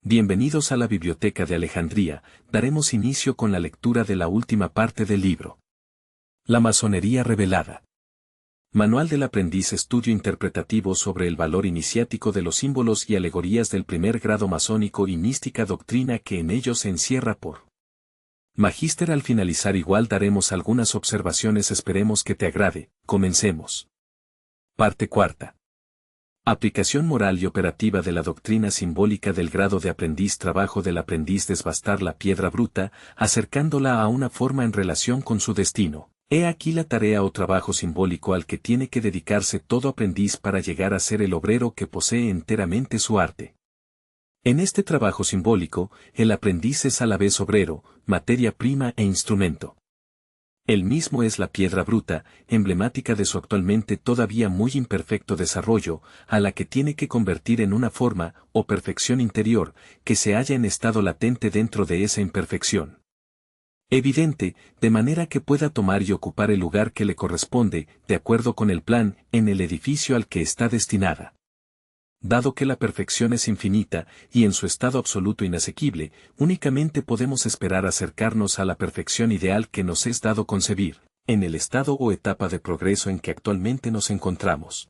Bienvenidos a la Biblioteca de Alejandría. Daremos inicio con la lectura de la última parte del libro. La masonería revelada. Manual del aprendiz, estudio interpretativo sobre el valor iniciático de los símbolos y alegorías del primer grado masónico y mística doctrina que en ellos se encierra por Magíster. Al finalizar igual daremos algunas observaciones, esperemos que te agrade. Comencemos. Parte cuarta. Aplicación moral y operativa de la doctrina simbólica del grado de aprendiz. Trabajo del aprendiz: desbastar la piedra bruta, acercándola a una forma en relación con su destino. He aquí la tarea o trabajo simbólico al que tiene que dedicarse todo aprendiz para llegar a ser el obrero que posee enteramente su arte. En este trabajo simbólico, el aprendiz es a la vez obrero, materia prima e instrumento. Él mismo es la piedra bruta, emblemática de su actualmente todavía muy imperfecto desarrollo, a la que tiene que convertir en una forma, o perfección interior, que se halla en estado latente dentro de esa imperfección evidente, de manera que pueda tomar y ocupar el lugar que le corresponde, de acuerdo con el plan, en el edificio al que está destinada. Dado que la perfección es infinita, y en su estado absoluto inasequible, únicamente podemos esperar acercarnos a la perfección ideal que nos es dado concebir, en el estado o etapa de progreso en que actualmente nos encontramos.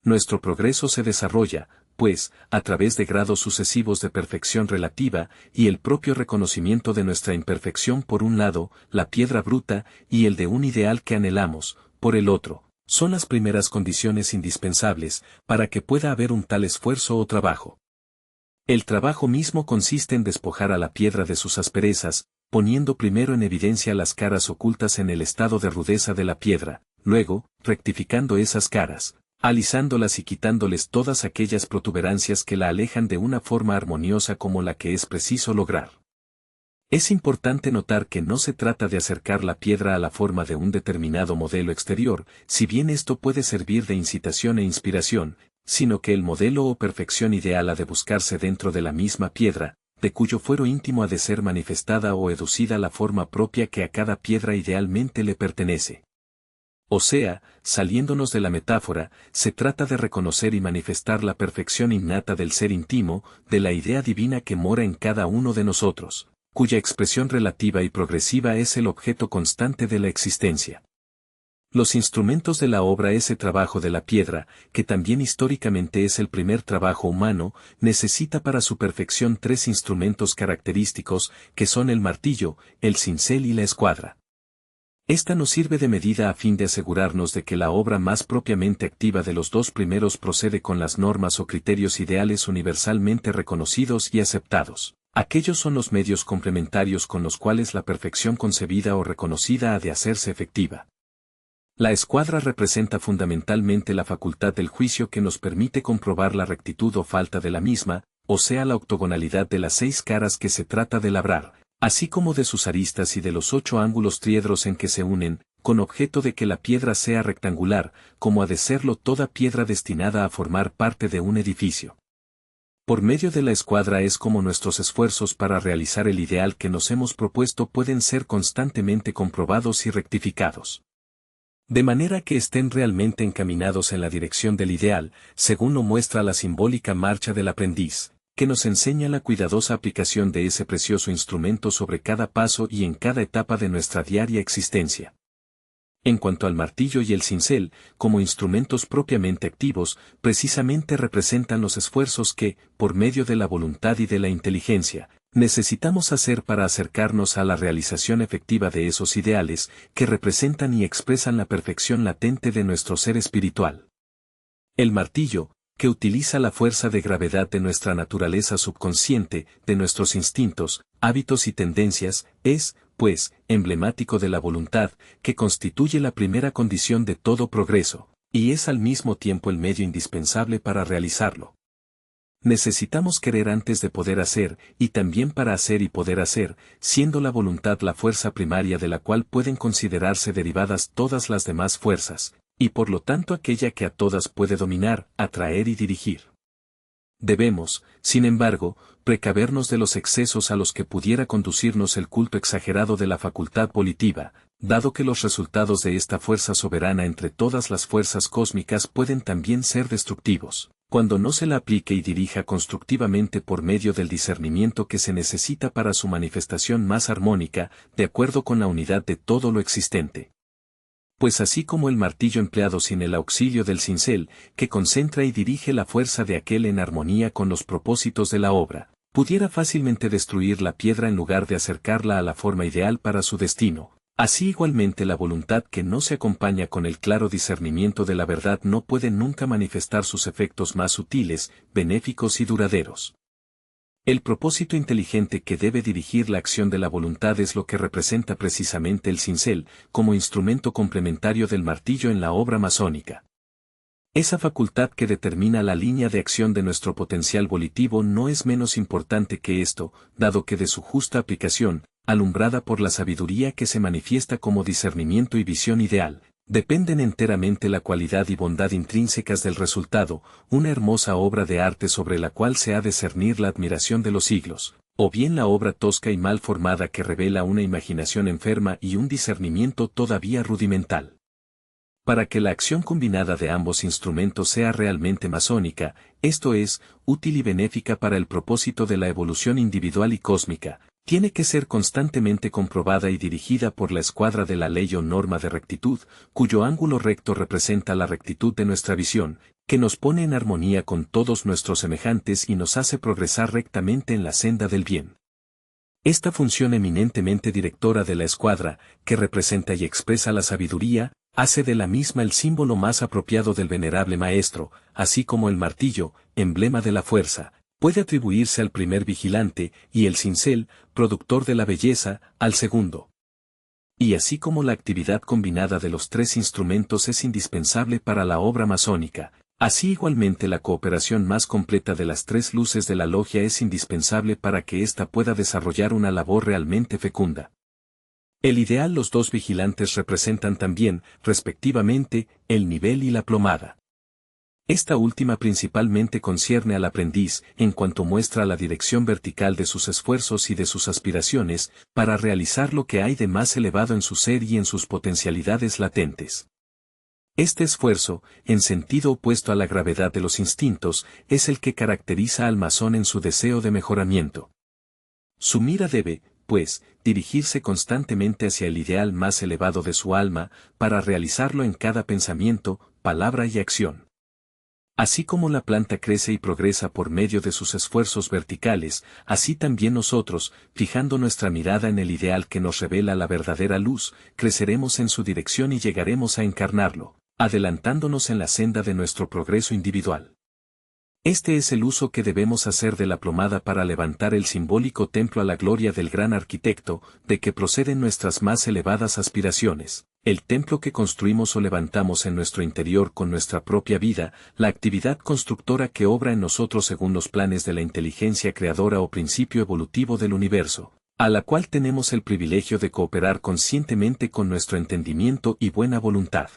Nuestro progreso se desarrolla, pues, a través de grados sucesivos de perfección relativa, y el propio reconocimiento de nuestra imperfección por un lado, la piedra bruta, y el de un ideal que anhelamos, por el otro, son las primeras condiciones indispensables para que pueda haber un tal esfuerzo o trabajo. El trabajo mismo consiste en despojar a la piedra de sus asperezas, poniendo primero en evidencia las caras ocultas en el estado de rudeza de la piedra, luego, rectificando esas caras, alisándolas y quitándoles todas aquellas protuberancias que la alejan de una forma armoniosa como la que es preciso lograr. Es importante notar que no se trata de acercar la piedra a la forma de un determinado modelo exterior, si bien esto puede servir de incitación e inspiración, sino que el modelo o perfección ideal ha de buscarse dentro de la misma piedra, de cuyo fuero íntimo ha de ser manifestada o educida la forma propia que a cada piedra idealmente le pertenece. O sea, saliéndonos de la metáfora, se trata de reconocer y manifestar la perfección innata del ser íntimo, de la idea divina que mora en cada uno de nosotros, cuya expresión relativa y progresiva es el objeto constante de la existencia. Los instrumentos de la obra. Ese trabajo de la piedra, que también históricamente es el primer trabajo humano, necesita para su perfección tres instrumentos característicos, que son el martillo, el cincel y la escuadra. Esta nos sirve de medida a fin de asegurarnos de que la obra más propiamente activa de los dos primeros procede con las normas o criterios ideales universalmente reconocidos y aceptados. Aquellos son los medios complementarios con los cuales la perfección concebida o reconocida ha de hacerse efectiva. La escuadra representa fundamentalmente la facultad del juicio que nos permite comprobar la rectitud o falta de la misma, o sea la octogonalidad de las 6 caras que se trata de labrar, así como de sus aristas y de los 8 ángulos triedros en que se unen, con objeto de que la piedra sea rectangular, como ha de serlo toda piedra destinada a formar parte de un edificio. Por medio de la escuadra es como nuestros esfuerzos para realizar el ideal que nos hemos propuesto pueden ser constantemente comprobados y rectificados. De manera que estén realmente encaminados en la dirección del ideal, según lo muestra la simbólica marcha del aprendiz, que nos enseña la cuidadosa aplicación de ese precioso instrumento sobre cada paso y en cada etapa de nuestra diaria existencia. En cuanto al martillo y el cincel, como instrumentos propiamente activos, precisamente representan los esfuerzos que, por medio de la voluntad y de la inteligencia, necesitamos hacer para acercarnos a la realización efectiva de esos ideales, que representan y expresan la perfección latente de nuestro ser espiritual. El martillo, que utiliza la fuerza de gravedad de nuestra naturaleza subconsciente, de nuestros instintos, hábitos y tendencias, es, pues, emblemático de la voluntad, que constituye la primera condición de todo progreso, y es al mismo tiempo el medio indispensable para realizarlo. Necesitamos querer antes de poder hacer, y también para hacer y poder hacer, siendo la voluntad la fuerza primaria de la cual pueden considerarse derivadas todas las demás fuerzas, y por lo tanto aquella que a todas puede dominar, atraer y dirigir. Debemos, sin embargo, precavernos de los excesos a los que pudiera conducirnos el culto exagerado de la facultad volitiva, dado que los resultados de esta fuerza soberana entre todas las fuerzas cósmicas pueden también ser destructivos. Cuando no se la aplique y dirija constructivamente por medio del discernimiento que se necesita para su manifestación más armónica, de acuerdo con la unidad de todo lo existente. Pues así como el martillo empleado sin el auxilio del cincel, que concentra y dirige la fuerza de aquel en armonía con los propósitos de la obra, pudiera fácilmente destruir la piedra en lugar de acercarla a la forma ideal para su destino, así igualmente la voluntad que no se acompaña con el claro discernimiento de la verdad no puede nunca manifestar sus efectos más sutiles, benéficos y duraderos. El propósito inteligente que debe dirigir la acción de la voluntad es lo que representa precisamente el cincel, como instrumento complementario del martillo en la obra masónica. Esa facultad que determina la línea de acción de nuestro potencial volitivo no es menos importante que esto, dado que de su justa aplicación, alumbrada por la sabiduría que se manifiesta como discernimiento y visión ideal, dependen enteramente la cualidad y bondad intrínsecas del resultado, una hermosa obra de arte sobre la cual se ha de cernir la admiración de los siglos, o bien la obra tosca y mal formada que revela una imaginación enferma y un discernimiento todavía rudimental. Para que la acción combinada de ambos instrumentos sea realmente masónica, esto es, útil y benéfica para el propósito de la evolución individual y cósmica, tiene que ser constantemente comprobada y dirigida por la escuadra de la ley o norma de rectitud, cuyo ángulo recto representa la rectitud de nuestra visión, que nos pone en armonía con todos nuestros semejantes y nos hace progresar rectamente en la senda del bien. Esta función eminentemente directora de la escuadra, que representa y expresa la sabiduría, hace de la misma el símbolo más apropiado del venerable maestro, así como el martillo, emblema de la fuerza, puede atribuirse al primer vigilante, y el cincel, productor de la belleza, al segundo. Y así como la actividad combinada de los tres instrumentos es indispensable para la obra masónica, así igualmente la cooperación más completa de las tres luces de la logia es indispensable para que ésta pueda desarrollar una labor realmente fecunda. El ideal los dos vigilantes representan también, respectivamente, el nivel y la plomada. Esta última principalmente concierne al aprendiz, en cuanto muestra la dirección vertical de sus esfuerzos y de sus aspiraciones, para realizar lo que hay de más elevado en su ser y en sus potencialidades latentes. Este esfuerzo, en sentido opuesto a la gravedad de los instintos, es el que caracteriza al masón en su deseo de mejoramiento. Su mira debe, pues, dirigirse constantemente hacia el ideal más elevado de su alma, para realizarlo en cada pensamiento, palabra y acción. Así como la planta crece y progresa por medio de sus esfuerzos verticales, así también nosotros, fijando nuestra mirada en el ideal que nos revela la verdadera luz, creceremos en su dirección y llegaremos a encarnarlo, adelantándonos en la senda de nuestro progreso individual. Este es el uso que debemos hacer de la plomada para levantar el simbólico templo a la gloria del gran arquitecto, de que proceden nuestras más elevadas aspiraciones, el templo que construimos o levantamos en nuestro interior con nuestra propia vida, la actividad constructora que obra en nosotros según los planes de la inteligencia creadora o principio evolutivo del universo, a la cual tenemos el privilegio de cooperar conscientemente con nuestro entendimiento y buena voluntad.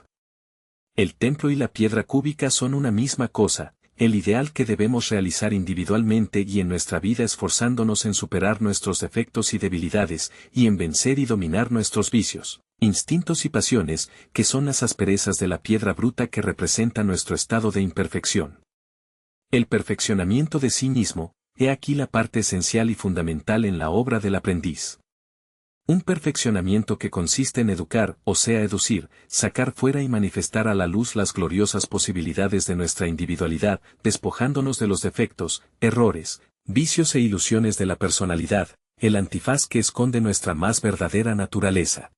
El templo y la piedra cúbica son una misma cosa, el ideal que debemos realizar individualmente y en nuestra vida esforzándonos en superar nuestros defectos y debilidades, y en vencer y dominar nuestros vicios, instintos y pasiones, que son las asperezas de la piedra bruta que representa nuestro estado de imperfección. El perfeccionamiento de sí mismo, he aquí la parte esencial y fundamental en la obra del aprendiz. Un perfeccionamiento que consiste en educar, o sea educir, sacar fuera y manifestar a la luz las gloriosas posibilidades de nuestra individualidad, despojándonos de los defectos, errores, vicios e ilusiones de la personalidad, el antifaz que esconde nuestra más verdadera naturaleza.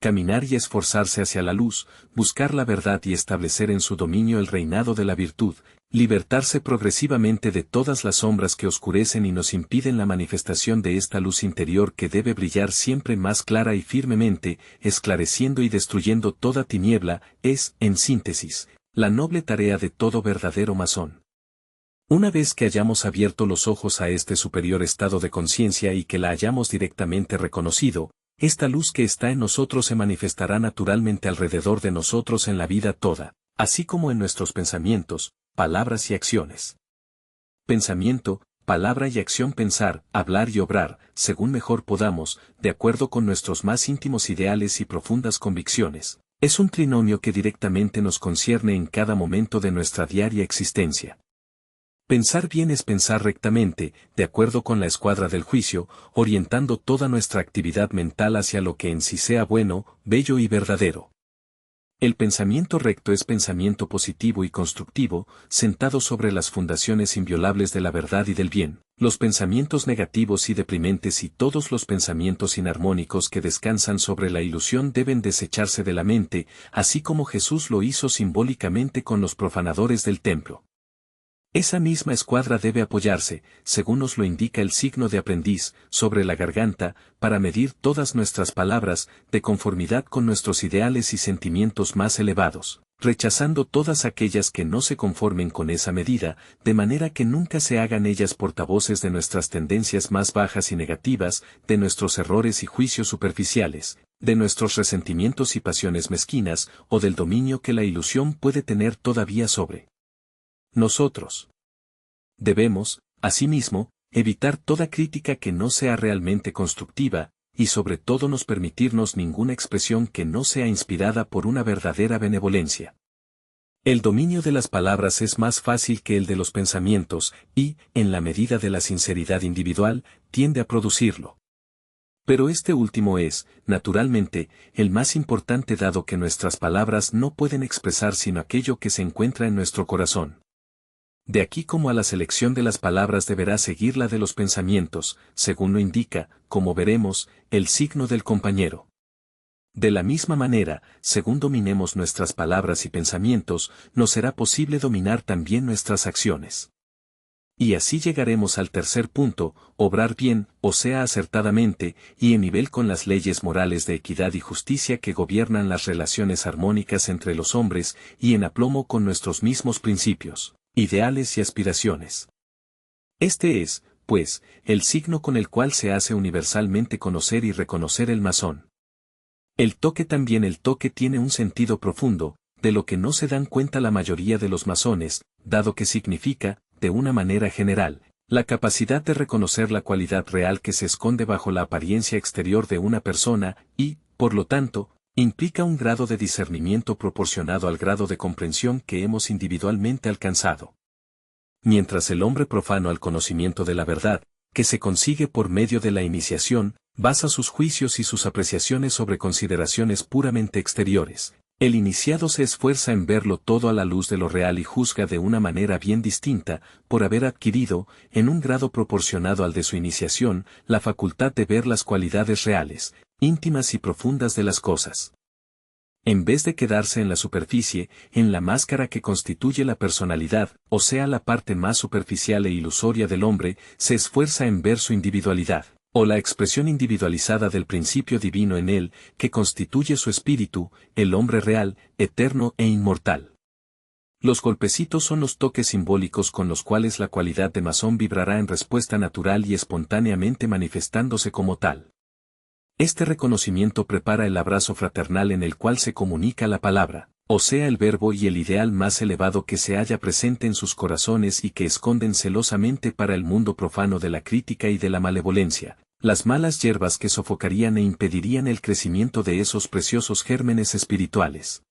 Caminar y esforzarse hacia la luz, buscar la verdad y establecer en su dominio el reinado de la virtud, libertarse progresivamente de todas las sombras que oscurecen y nos impiden la manifestación de esta luz interior que debe brillar siempre más clara y firmemente, esclareciendo y destruyendo toda tiniebla, es, en síntesis, la noble tarea de todo verdadero masón. Una vez que hayamos abierto los ojos a este superior estado de conciencia y que la hayamos directamente reconocido, esta luz que está en nosotros se manifestará naturalmente alrededor de nosotros en la vida toda, así como en nuestros pensamientos, palabras y acciones. Pensamiento, palabra y acción: pensar, hablar y obrar, según mejor podamos, de acuerdo con nuestros más íntimos ideales y profundas convicciones. Es un trinomio que directamente nos concierne en cada momento de nuestra diaria existencia. Pensar bien es pensar rectamente, de acuerdo con la escuadra del juicio, orientando toda nuestra actividad mental hacia lo que en sí sea bueno, bello y verdadero. El pensamiento recto es pensamiento positivo y constructivo, sentado sobre las fundaciones inviolables de la verdad y del bien. Los pensamientos negativos y deprimentes y todos los pensamientos inarmónicos que descansan sobre la ilusión deben desecharse de la mente, así como Jesús lo hizo simbólicamente con los profanadores del templo. Esa misma escuadra debe apoyarse, según nos lo indica el signo de aprendiz, sobre la garganta, para medir todas nuestras palabras, de conformidad con nuestros ideales y sentimientos más elevados, rechazando todas aquellas que no se conformen con esa medida, de manera que nunca se hagan ellas portavoces de nuestras tendencias más bajas y negativas, de nuestros errores y juicios superficiales, de nuestros resentimientos y pasiones mezquinas, o del dominio que la ilusión puede tener todavía sobre nosotros. Debemos, asimismo, evitar toda crítica que no sea realmente constructiva, y sobre todo no permitirnos ninguna expresión que no sea inspirada por una verdadera benevolencia. El dominio de las palabras es más fácil que el de los pensamientos, y, en la medida de la sinceridad individual, tiende a producirlo. Pero este último es, naturalmente, el más importante dado que nuestras palabras no pueden expresar sino aquello que se encuentra en nuestro corazón. De aquí como a la selección de las palabras deberá seguir la de los pensamientos, según lo indica, como veremos, el signo del compañero. De la misma manera, según dominemos nuestras palabras y pensamientos, nos será posible dominar también nuestras acciones. Y así llegaremos al tercer punto, obrar bien, o sea acertadamente, y en nivel con las leyes morales de equidad y justicia que gobiernan las relaciones armónicas entre los hombres, y en aplomo con nuestros mismos principios, ideales y aspiraciones. Este es, pues, el signo con el cual se hace universalmente conocer y reconocer el masón. El toque tiene un sentido profundo, de lo que no se dan cuenta la mayoría de los masones, dado que significa, de una manera general, la capacidad de reconocer la cualidad real que se esconde bajo la apariencia exterior de una persona y, por lo tanto, implica un grado de discernimiento proporcionado al grado de comprensión que hemos individualmente alcanzado. Mientras el hombre profano al conocimiento de la verdad, que se consigue por medio de la iniciación, basa sus juicios y sus apreciaciones sobre consideraciones puramente exteriores. El iniciado se esfuerza en verlo todo a la luz de lo real y juzga de una manera bien distinta, por haber adquirido, en un grado proporcionado al de su iniciación, la facultad de ver las cualidades reales, íntimas y profundas de las cosas. En vez de quedarse en la superficie, en la máscara que constituye la personalidad, o sea la parte más superficial e ilusoria del hombre, se esfuerza en ver su individualidad, o la expresión individualizada del principio divino en él, que constituye su espíritu, el hombre real, eterno e inmortal. Los golpecitos son los toques simbólicos con los cuales la cualidad de masón vibrará en respuesta natural y espontáneamente manifestándose como tal. Este reconocimiento prepara el abrazo fraternal en el cual se comunica la palabra, o sea el verbo y el ideal más elevado que se halla presente en sus corazones y que esconden celosamente para el mundo profano de la crítica y de la malevolencia, las malas hierbas que sofocarían e impedirían el crecimiento de esos preciosos gérmenes espirituales.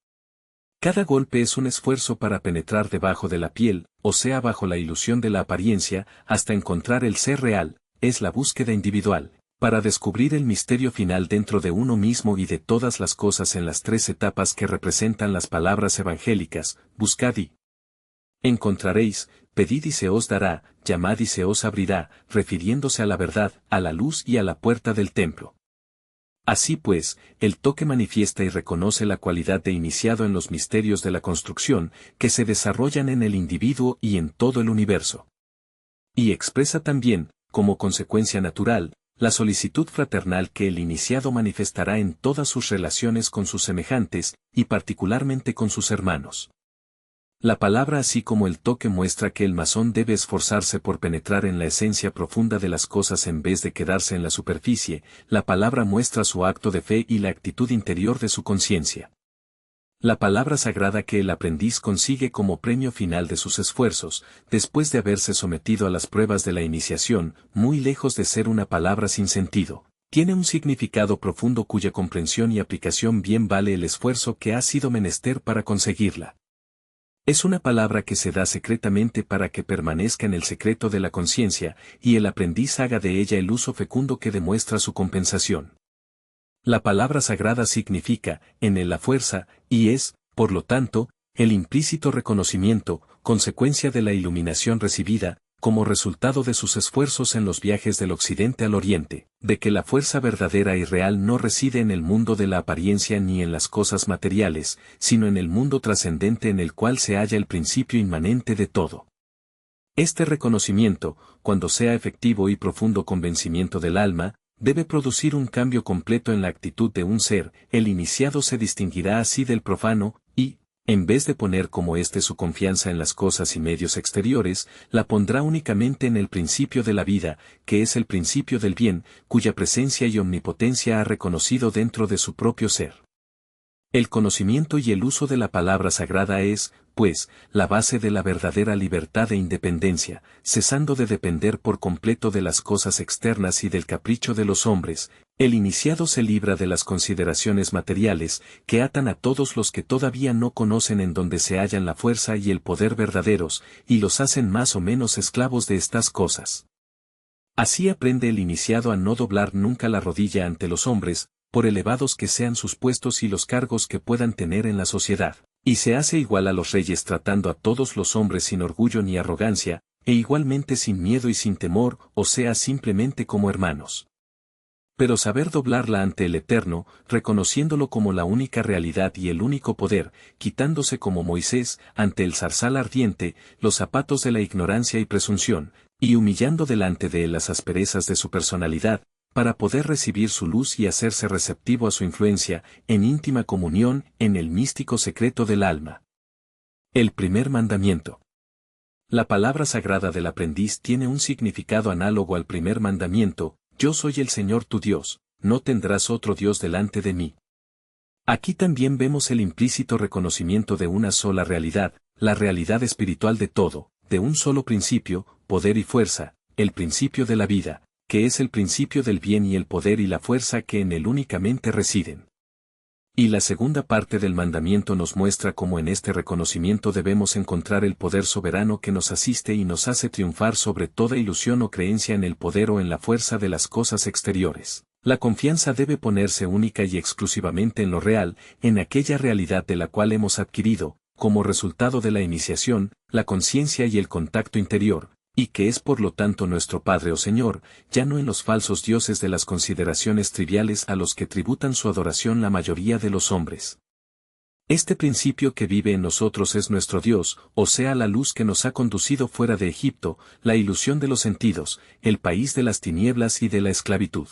Cada golpe es un esfuerzo para penetrar debajo de la piel, o sea bajo la ilusión de la apariencia, hasta encontrar el ser real, es la búsqueda individual, para descubrir el misterio final dentro de uno mismo y de todas las cosas en las tres etapas que representan las palabras evangélicas, buscad y encontraréis, pedid y se os dará, llamad y se os abrirá, refiriéndose a la verdad, a la luz y a la puerta del templo. Así pues, el toque manifiesta y reconoce la cualidad de iniciado en los misterios de la construcción, que se desarrollan en el individuo y en todo el universo. Y expresa también, como consecuencia natural, la solicitud fraternal que el iniciado manifestará en todas sus relaciones con sus semejantes, y particularmente con sus hermanos. La palabra así como el toque muestra que el masón debe esforzarse por penetrar en la esencia profunda de las cosas en vez de quedarse en la superficie, la palabra muestra su acto de fe y la actitud interior de su conciencia. La palabra sagrada que el aprendiz consigue como premio final de sus esfuerzos, después de haberse sometido a las pruebas de la iniciación, muy lejos de ser una palabra sin sentido, tiene un significado profundo cuya comprensión y aplicación bien vale el esfuerzo que ha sido menester para conseguirla. Es una palabra que se da secretamente para que permanezca en el secreto de la conciencia, y el aprendiz haga de ella el uso fecundo que demuestra su compensación. La palabra sagrada significa, en él la fuerza, y es, por lo tanto, el implícito reconocimiento, consecuencia de la iluminación recibida, como resultado de sus esfuerzos en los viajes del occidente al oriente, de que la fuerza verdadera y real no reside en el mundo de la apariencia ni en las cosas materiales, sino en el mundo trascendente en el cual se halla el principio inmanente de todo. Este reconocimiento, cuando sea efectivo y profundo convencimiento del alma, debe producir un cambio completo en la actitud de un ser. El iniciado se distinguirá así del profano, y, en vez de poner como éste su confianza en las cosas y medios exteriores, la pondrá únicamente en el principio de la vida, que es el principio del bien, cuya presencia y omnipotencia ha reconocido dentro de su propio ser. El conocimiento y el uso de la palabra sagrada es, pues, la base de la verdadera libertad e independencia, cesando de depender por completo de las cosas externas y del capricho de los hombres. El iniciado se libra de las consideraciones materiales, que atan a todos los que todavía no conocen en dónde se hallan la fuerza y el poder verdaderos, y los hacen más o menos esclavos de estas cosas. Así aprende el iniciado a no doblar nunca la rodilla ante los hombres, por elevados que sean sus puestos y los cargos que puedan tener en la sociedad, y se hace igual a los reyes tratando a todos los hombres sin orgullo ni arrogancia, e igualmente sin miedo y sin temor, o sea simplemente como hermanos. Pero saber doblarla ante el Eterno, reconociéndolo como la única realidad y el único poder, quitándose como Moisés, ante el zarzal ardiente, los zapatos de la ignorancia y presunción, y humillando delante de él las asperezas de su personalidad, para poder recibir su luz y hacerse receptivo a su influencia, en íntima comunión, en el místico secreto del alma. El primer mandamiento. La palabra sagrada del aprendiz tiene un significado análogo al primer mandamiento: yo soy el Señor tu Dios, no tendrás otro Dios delante de mí. Aquí también vemos el implícito reconocimiento de una sola realidad, la realidad espiritual de todo, de un solo principio, poder y fuerza, el principio de la vida, que es el principio del bien y el poder y la fuerza que en él únicamente residen. Y la segunda parte del mandamiento nos muestra cómo en este reconocimiento debemos encontrar el poder soberano que nos asiste y nos hace triunfar sobre toda ilusión o creencia en el poder o en la fuerza de las cosas exteriores. La confianza debe ponerse única y exclusivamente en lo real, en aquella realidad de la cual hemos adquirido, como resultado de la iniciación, la conciencia y el contacto interior, y que es por lo tanto nuestro Padre o Señor, ya no en los falsos dioses de las consideraciones triviales a los que tributan su adoración la mayoría de los hombres. Este principio que vive en nosotros es nuestro Dios, o sea la luz que nos ha conducido fuera de Egipto, la ilusión de los sentidos, el país de las tinieblas y de la esclavitud.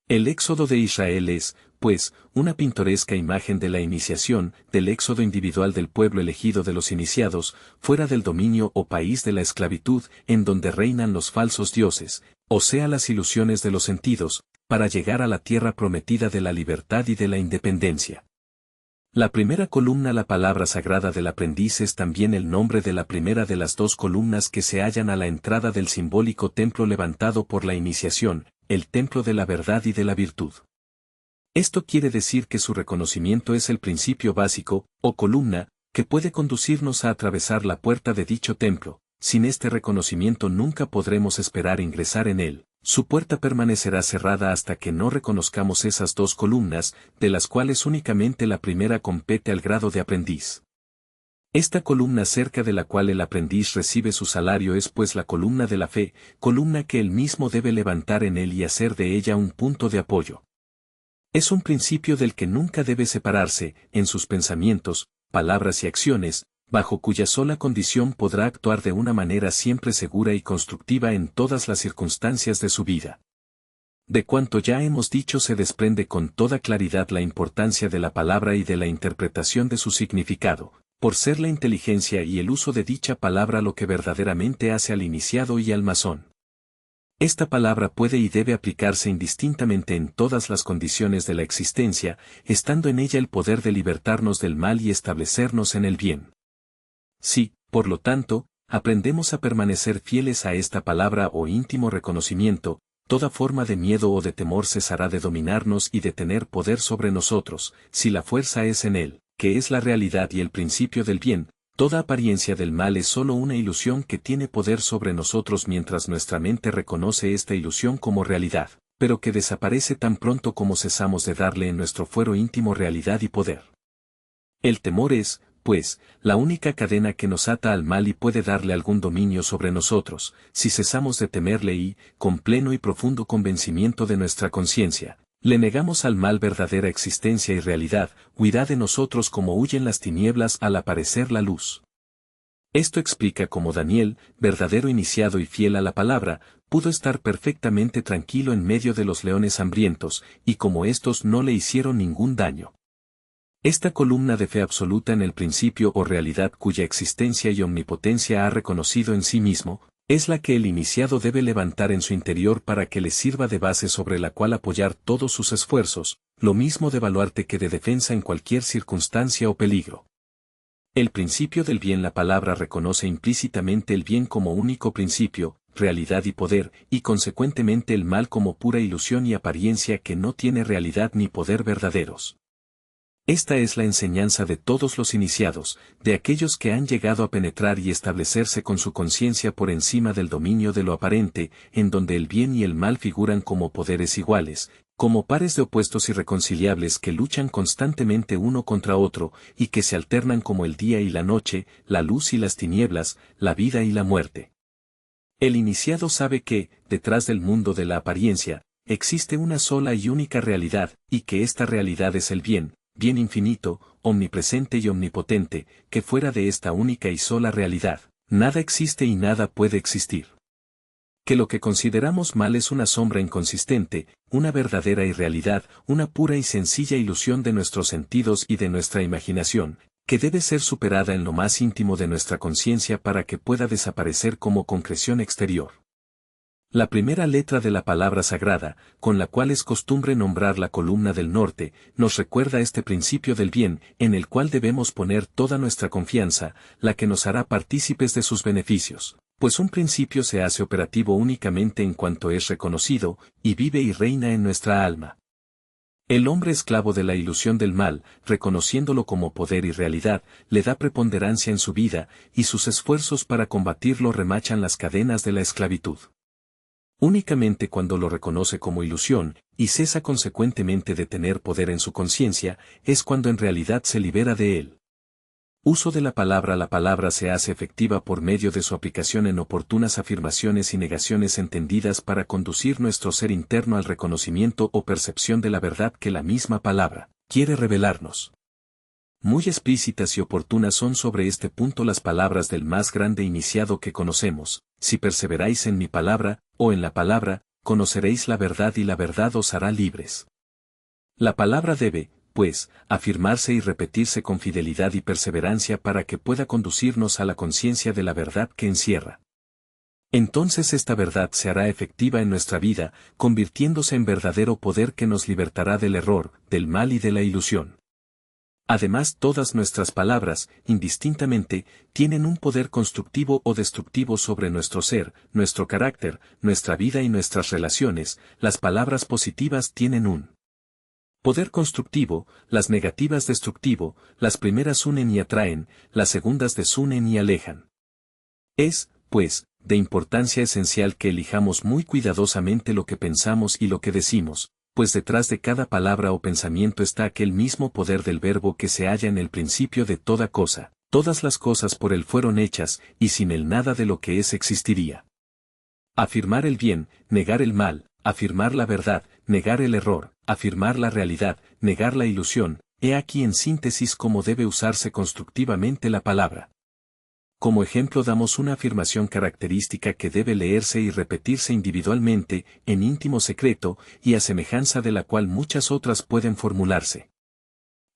El éxodo de Israel es, pues, una pintoresca imagen de la iniciación, del éxodo individual del pueblo elegido de los iniciados, fuera del dominio o país de la esclavitud, en donde reinan los falsos dioses, o sea las ilusiones de los sentidos, para llegar a la tierra prometida de la libertad y de la independencia. La primera columna, la palabra sagrada del aprendiz, es también el nombre de la primera de las dos columnas que se hallan a la entrada del simbólico templo levantado por la iniciación, el templo de la verdad y de la virtud. Esto quiere decir que su reconocimiento es el principio básico, o columna, que puede conducirnos a atravesar la puerta de dicho templo. Sin este reconocimiento nunca podremos esperar ingresar en él. Su puerta permanecerá cerrada hasta que no reconozcamos esas dos columnas, de las cuales únicamente la primera compete al grado de aprendiz. Esta columna cerca de la cual el aprendiz recibe su salario es pues la columna de la fe, columna que él mismo debe levantar en él y hacer de ella un punto de apoyo. Es un principio del que nunca debe separarse, en sus pensamientos, palabras y acciones, bajo cuya sola condición podrá actuar de una manera siempre segura y constructiva en todas las circunstancias de su vida. De cuanto ya hemos dicho se desprende con toda claridad la importancia de la palabra y de la interpretación de su significado, por ser la inteligencia y el uso de dicha palabra lo que verdaderamente hace al iniciado y al masón. Esta palabra puede y debe aplicarse indistintamente en todas las condiciones de la existencia, estando en ella el poder de libertarnos del mal y establecernos en el bien. Si, por lo tanto, aprendemos a permanecer fieles a esta palabra o íntimo reconocimiento, toda forma de miedo o de temor cesará de dominarnos y de tener poder sobre nosotros. Si la fuerza es en él, que es la realidad y el principio del bien, Toda apariencia del mal es solo una ilusión que tiene poder sobre nosotros mientras nuestra mente reconoce esta ilusión como realidad, pero que desaparece tan pronto como cesamos de darle en nuestro fuero íntimo realidad y poder. El temor es, pues, la única cadena que nos ata al mal y puede darle algún dominio sobre nosotros, si cesamos de temerle y, con pleno y profundo convencimiento de nuestra conciencia, le negamos al mal verdadera existencia y realidad, huirá de nosotros como huyen las tinieblas al aparecer la luz. Esto explica cómo Daniel, verdadero iniciado y fiel a la palabra, pudo estar perfectamente tranquilo en medio de los leones hambrientos, y cómo éstos no le hicieron ningún daño. Esta columna de fe absoluta en el principio o realidad cuya existencia y omnipotencia ha reconocido en sí mismo, es la que el iniciado debe levantar en su interior para que le sirva de base sobre la cual apoyar todos sus esfuerzos, lo mismo de baluarte que de defensa en cualquier circunstancia o peligro. El principio del bien. La palabra reconoce implícitamente el bien como único principio, realidad y poder, y consecuentemente el mal como pura ilusión y apariencia que no tiene realidad ni poder verdaderos. Esta es la enseñanza de todos los iniciados, de aquellos que han llegado a penetrar y establecerse con su conciencia por encima del dominio de lo aparente, en donde el bien y el mal figuran como poderes iguales, como pares de opuestos irreconciliables que luchan constantemente uno contra otro, y que se alternan como el día y la noche, la luz y las tinieblas, la vida y la muerte. El iniciado sabe que, detrás del mundo de la apariencia, existe una sola y única realidad, y que esta realidad es el bien infinito, omnipresente y omnipotente, que fuera de esta única y sola realidad, nada existe y nada puede existir. Que lo que consideramos mal es una sombra inconsistente, una verdadera irrealidad, una pura y sencilla ilusión de nuestros sentidos y de nuestra imaginación, que debe ser superada en lo más íntimo de nuestra conciencia para que pueda desaparecer como concreción exterior. La primera letra de la palabra sagrada, con la cual es costumbre nombrar la columna del norte, nos recuerda este principio del bien, en el cual debemos poner toda nuestra confianza, la que nos hará partícipes de sus beneficios, pues un principio se hace operativo únicamente en cuanto es reconocido, y vive y reina en nuestra alma. El hombre esclavo de la ilusión del mal, reconociéndolo como poder y realidad, le da preponderancia en su vida, y sus esfuerzos para combatirlo remachan las cadenas de la esclavitud. Únicamente cuando lo reconoce como ilusión, y cesa consecuentemente de tener poder en su conciencia, es cuando en realidad se libera de él. Uso de la palabra se hace efectiva por medio de su aplicación en oportunas afirmaciones y negaciones entendidas para conducir nuestro ser interno al reconocimiento o percepción de la verdad que la misma palabra quiere revelarnos. Muy explícitas y oportunas son sobre este punto las palabras del más grande iniciado que conocemos: si perseveráis en mi palabra, o en la palabra, conoceréis la verdad y la verdad os hará libres. La palabra debe, pues, afirmarse y repetirse con fidelidad y perseverancia para que pueda conducirnos a la conciencia de la verdad que encierra. Entonces esta verdad se hará efectiva en nuestra vida, convirtiéndose en verdadero poder que nos libertará del error, del mal y de la ilusión. Además, todas nuestras palabras, indistintamente, tienen un poder constructivo o destructivo sobre nuestro ser, nuestro carácter, nuestra vida y nuestras relaciones. Las palabras positivas tienen un poder constructivo, las negativas destructivo, las primeras unen y atraen, las segundas desunen y alejan. Es, pues, de importancia esencial que elijamos muy cuidadosamente lo que pensamos y lo que decimos, pues detrás de cada palabra o pensamiento está aquel mismo poder del verbo que se halla en el principio de toda cosa. Todas las cosas por él fueron hechas, y sin él nada de lo que es existiría. Afirmar el bien, negar el mal, afirmar la verdad, negar el error, afirmar la realidad, negar la ilusión, he aquí en síntesis cómo debe usarse constructivamente la palabra. Como ejemplo damos una afirmación característica que debe leerse y repetirse individualmente, en íntimo secreto, y a semejanza de la cual muchas otras pueden formularse.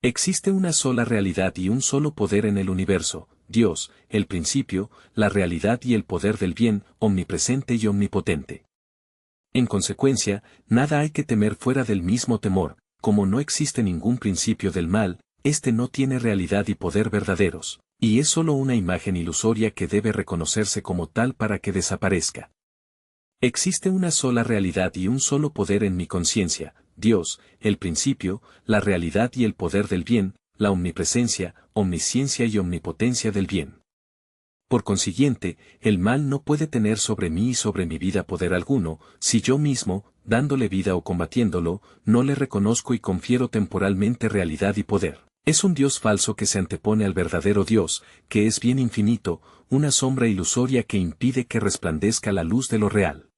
Existe una sola realidad y un solo poder en el universo, Dios, el principio, la realidad y el poder del bien, omnipresente y omnipotente. En consecuencia, nada hay que temer fuera del mismo temor, como no existe ningún principio del mal, este no tiene realidad y poder verdaderos, y es sólo una imagen ilusoria que debe reconocerse como tal para que desaparezca. Existe una sola realidad y un solo poder en mi conciencia, Dios, el principio, la realidad y el poder del bien, la omnipresencia, omnisciencia y omnipotencia del bien. Por consiguiente, el mal no puede tener sobre mí y sobre mi vida poder alguno, si yo mismo, dándole vida o combatiéndolo, no le reconozco y confiero temporalmente realidad y poder. Es un Dios falso que se antepone al verdadero Dios, que es bien infinito, una sombra ilusoria que impide que resplandezca la luz de lo real.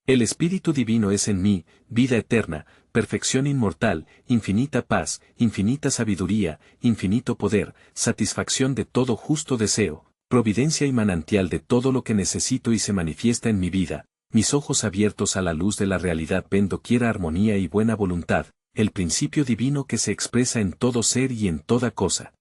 El Espíritu Divino es en mí, vida eterna, perfección inmortal, infinita paz, infinita sabiduría, infinito poder, satisfacción de todo justo deseo, providencia y manantial de todo lo que necesito y se manifiesta en mi vida, mis ojos abiertos a la luz de la realidad ven doquiera armonía y buena voluntad, el principio divino que se expresa en todo ser y en toda cosa.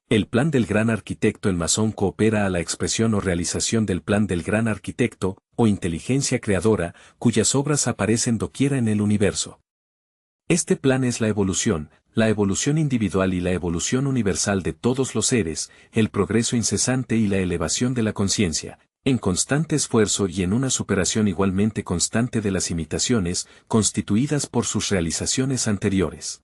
El plan del gran arquitecto. El masón coopera a la expresión o realización del plan del gran arquitecto, o inteligencia creadora, cuyas obras aparecen doquiera en el universo. Este plan es la evolución individual y la evolución universal de todos los seres, el progreso incesante y la elevación de la conciencia, en constante esfuerzo y en una superación igualmente constante de las imitaciones, constituidas por sus realizaciones anteriores.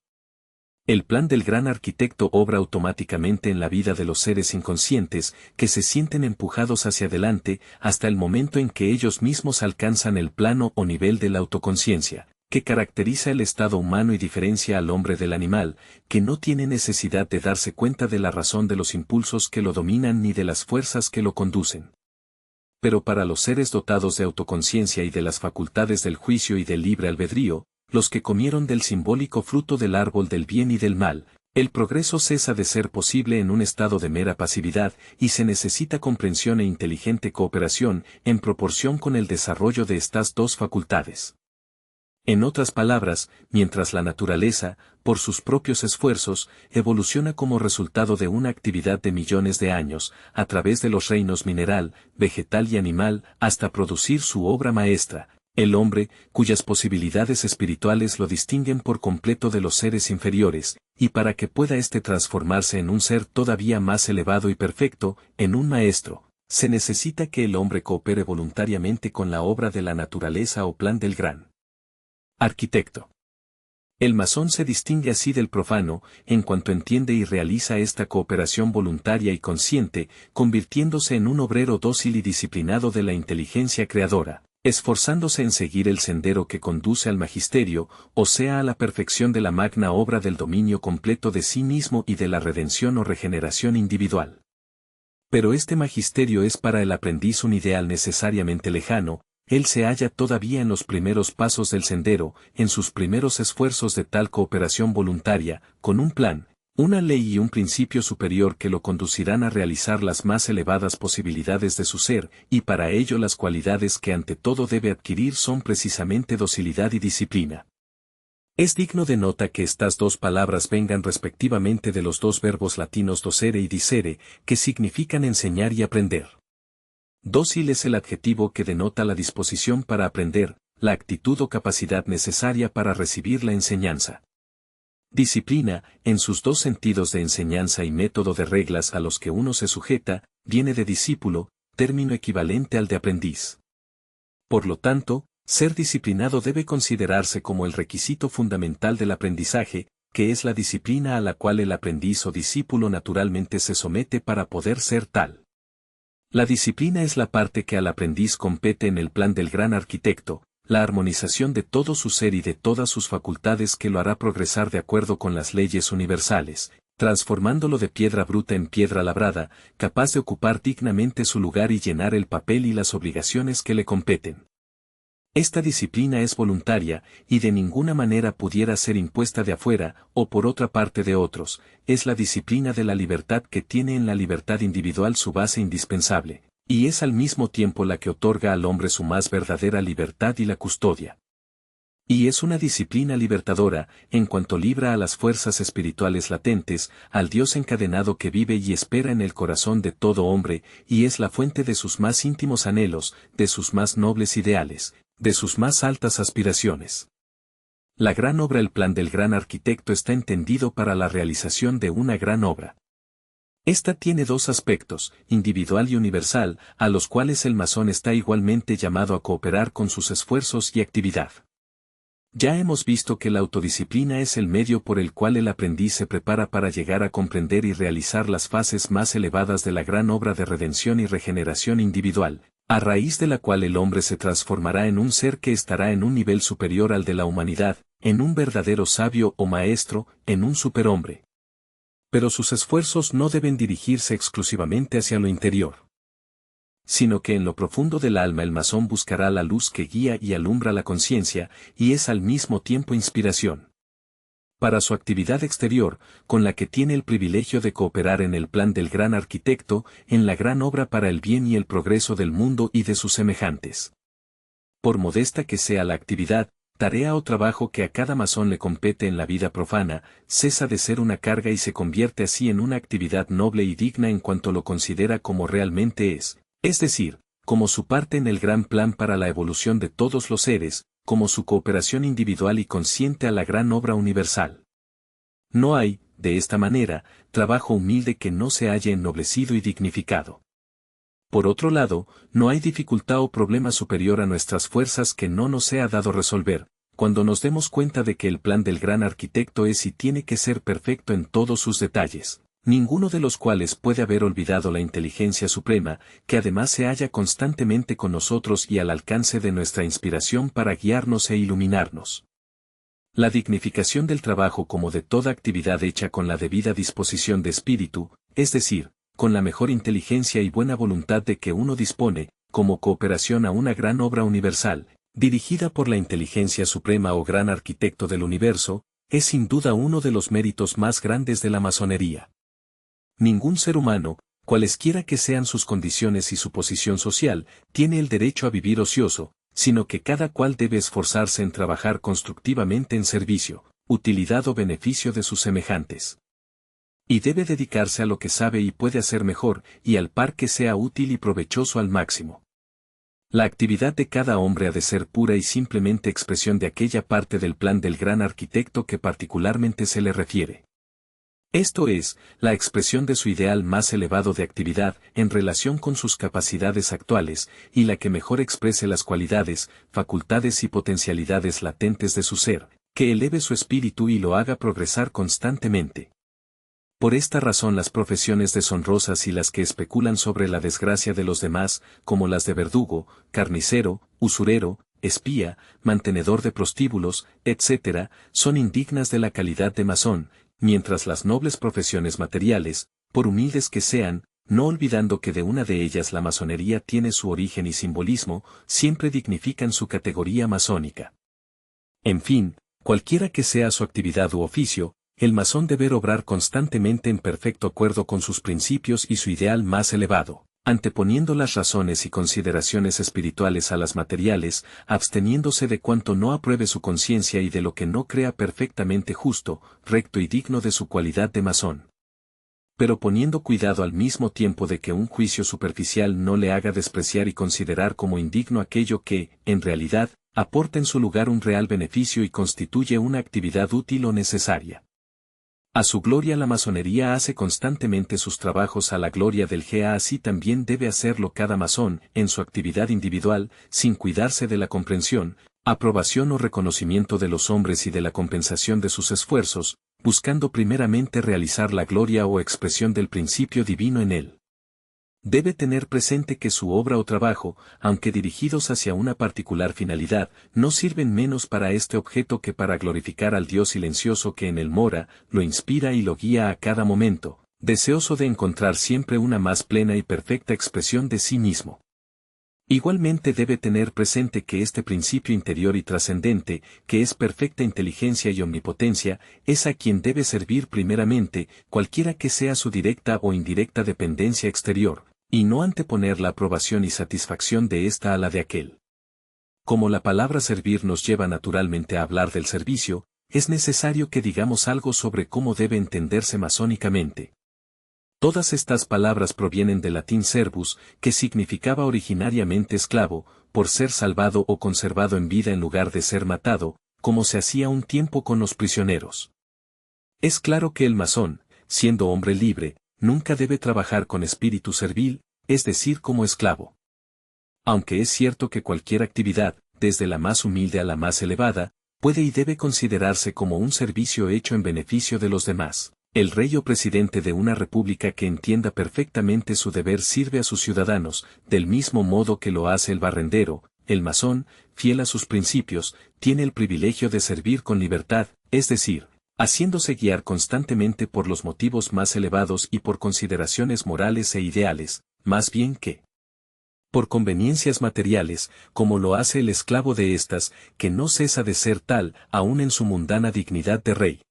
El plan del gran arquitecto obra automáticamente en la vida de los seres inconscientes, que se sienten empujados hacia adelante hasta el momento en que ellos mismos alcanzan el plano o nivel de la autoconciencia, que caracteriza el estado humano y diferencia al hombre del animal, que no tiene necesidad de darse cuenta de la razón de los impulsos que lo dominan ni de las fuerzas que lo conducen. Pero para los seres dotados de autoconciencia y de las facultades del juicio y del libre albedrío, los que comieron del simbólico fruto del árbol del bien y del mal, el progreso cesa de ser posible en un estado de mera pasividad y se necesita comprensión e inteligente cooperación en proporción con el desarrollo de estas dos facultades. En otras palabras, mientras la naturaleza, por sus propios esfuerzos, evoluciona como resultado de una actividad de millones de años, a través de los reinos mineral, vegetal y animal, hasta producir su obra maestra, el hombre, cuyas posibilidades espirituales lo distinguen por completo de los seres inferiores, y para que pueda éste transformarse en un ser todavía más elevado y perfecto, en un maestro, se necesita que el hombre coopere voluntariamente con la obra de la naturaleza o plan del gran arquitecto. El masón se distingue así del profano, en cuanto entiende y realiza esta cooperación voluntaria y consciente, convirtiéndose en un obrero dócil y disciplinado de la inteligencia creadora, esforzándose en seguir el sendero que conduce al magisterio, o sea a la perfección de la magna obra del dominio completo de sí mismo y de la redención o regeneración individual. Pero este magisterio es para el aprendiz un ideal necesariamente lejano. Él se halla todavía en los primeros pasos del sendero, en sus primeros esfuerzos de tal cooperación voluntaria, con un plan, una ley y un principio superior que lo conducirán a realizar las más elevadas posibilidades de su ser, y para ello las cualidades que ante todo debe adquirir son precisamente docilidad y disciplina. Es digno de nota que estas dos palabras vengan respectivamente de los dos verbos latinos docere y dicere, que significan enseñar y aprender. Dócil es el adjetivo que denota la disposición para aprender, la actitud o capacidad necesaria para recibir la enseñanza. Disciplina, en sus dos sentidos de enseñanza y método de reglas a los que uno se sujeta, viene de discípulo, término equivalente al de aprendiz. Por lo tanto, ser disciplinado debe considerarse como el requisito fundamental del aprendizaje, que es la disciplina a la cual el aprendiz o discípulo naturalmente se somete para poder ser tal. La disciplina es la parte que al aprendiz compete en el plan del gran arquitecto, la armonización de todo su ser y de todas sus facultades que lo hará progresar de acuerdo con las leyes universales, transformándolo de piedra bruta en piedra labrada, capaz de ocupar dignamente su lugar y llenar el papel y las obligaciones que le competen. Esta disciplina es voluntaria, y de ninguna manera pudiera ser impuesta de afuera, o por otra parte de otros, es la disciplina de la libertad que tiene en la libertad individual su base indispensable, y es al mismo tiempo la que otorga al hombre su más verdadera libertad y la custodia. Y es una disciplina libertadora, en cuanto libra a las fuerzas espirituales latentes, al Dios encadenado que vive y espera en el corazón de todo hombre, y es la fuente de sus más íntimos anhelos, de sus más nobles ideales, de sus más altas aspiraciones. La gran obra. El plan del gran arquitecto está entendido para la realización de una gran obra. Esta tiene dos aspectos, individual y universal, a los cuales el masón está igualmente llamado a cooperar con sus esfuerzos y actividad. Ya hemos visto que la autodisciplina es el medio por el cual el aprendiz se prepara para llegar a comprender y realizar las fases más elevadas de la gran obra de redención y regeneración individual, a raíz de la cual el hombre se transformará en un ser que estará en un nivel superior al de la humanidad, en un verdadero sabio o maestro, en un superhombre. Pero sus esfuerzos no deben dirigirse exclusivamente hacia lo interior, sino que en lo profundo del alma el masón buscará la luz que guía y alumbra la conciencia, y es al mismo tiempo inspiración para su actividad exterior, con la que tiene el privilegio de cooperar en el plan del gran arquitecto, en la gran obra para el bien y el progreso del mundo y de sus semejantes. Por modesta que sea la actividad, tarea o trabajo que a cada masón le compete en la vida profana, cesa de ser una carga y se convierte así en una actividad noble y digna en cuanto lo considera como realmente es decir, como su parte en el gran plan para la evolución de todos los seres, como su cooperación individual y consciente a la gran obra universal. No hay, de esta manera, trabajo humilde que no se haya ennoblecido y dignificado. Por otro lado, no hay dificultad o problema superior a nuestras fuerzas que no nos sea dado resolver, cuando nos demos cuenta de que el plan del gran arquitecto es y tiene que ser perfecto en todos sus detalles, ninguno de los cuales puede haber olvidado la inteligencia suprema, que además se halla constantemente con nosotros y al alcance de nuestra inspiración para guiarnos e iluminarnos. La dignificación del trabajo como de toda actividad hecha con la debida disposición de espíritu, es decir, con la mejor inteligencia y buena voluntad de que uno dispone, como cooperación a una gran obra universal, dirigida por la inteligencia suprema o gran arquitecto del universo, es sin duda uno de los méritos más grandes de la masonería. Ningún ser humano, cualesquiera que sean sus condiciones y su posición social, tiene el derecho a vivir ocioso, sino que cada cual debe esforzarse en trabajar constructivamente en servicio, utilidad o beneficio de sus semejantes. Y debe dedicarse a lo que sabe y puede hacer mejor, y al par que sea útil y provechoso al máximo. La actividad de cada hombre ha de ser pura y simplemente expresión de aquella parte del plan del gran arquitecto que particularmente se le refiere. Esto es, la expresión de su ideal más elevado de actividad en relación con sus capacidades actuales, y la que mejor exprese las cualidades, facultades y potencialidades latentes de su ser, que eleve su espíritu y lo haga progresar constantemente. Por esta razón las profesiones deshonrosas y las que especulan sobre la desgracia de los demás, como las de verdugo, carnicero, usurero, espía, mantenedor de prostíbulos, etc., son indignas de la calidad de masón, mientras las nobles profesiones materiales, por humildes que sean, no olvidando que de una de ellas la masonería tiene su origen y simbolismo, siempre dignifican su categoría masónica. En fin, cualquiera que sea su actividad u oficio, el masón debe obrar constantemente en perfecto acuerdo con sus principios y su ideal más elevado, anteponiendo las razones y consideraciones espirituales a las materiales, absteniéndose de cuanto no apruebe su conciencia y de lo que no crea perfectamente justo, recto y digno de su cualidad de masón. Pero poniendo cuidado al mismo tiempo de que un juicio superficial no le haga despreciar y considerar como indigno aquello que, en realidad, aporta en su lugar un real beneficio y constituye una actividad útil o necesaria. A su gloria la masonería hace constantemente sus trabajos a la gloria del GA, así también debe hacerlo cada masón, en su actividad individual, sin cuidarse de la comprensión, aprobación o reconocimiento de los hombres y de la compensación de sus esfuerzos, buscando primeramente realizar la gloria o expresión del principio divino en él. Debe tener presente que su obra o trabajo, aunque dirigidos hacia una particular finalidad, no sirven menos para este objeto que para glorificar al Dios silencioso que en él mora, lo inspira y lo guía a cada momento, deseoso de encontrar siempre una más plena y perfecta expresión de sí mismo. Igualmente debe tener presente que este principio interior y trascendente, que es perfecta inteligencia y omnipotencia, es a quien debe servir primeramente, cualquiera que sea su directa o indirecta dependencia exterior, y no anteponer la aprobación y satisfacción de ésta a la de aquel. Como la palabra servir nos lleva naturalmente a hablar del servicio, es necesario que digamos algo sobre cómo debe entenderse masónicamente. Todas estas palabras provienen del latín servus, que significaba originariamente esclavo, por ser salvado o conservado en vida en lugar de ser matado, como se hacía un tiempo con los prisioneros. Es claro que el masón, siendo hombre libre, nunca debe trabajar con espíritu servil, es decir, como esclavo. Aunque es cierto que cualquier actividad, desde la más humilde a la más elevada, puede y debe considerarse como un servicio hecho en beneficio de los demás. El rey o presidente de una república que entienda perfectamente su deber sirve a sus ciudadanos, del mismo modo que lo hace el barrendero. El masón, fiel a sus principios, tiene el privilegio de servir con libertad, es decir, haciéndose guiar constantemente por los motivos más elevados y por consideraciones morales e ideales, más bien que por conveniencias materiales, como lo hace el esclavo de éstas, que no cesa de ser tal, aún en su mundana dignidad de rey.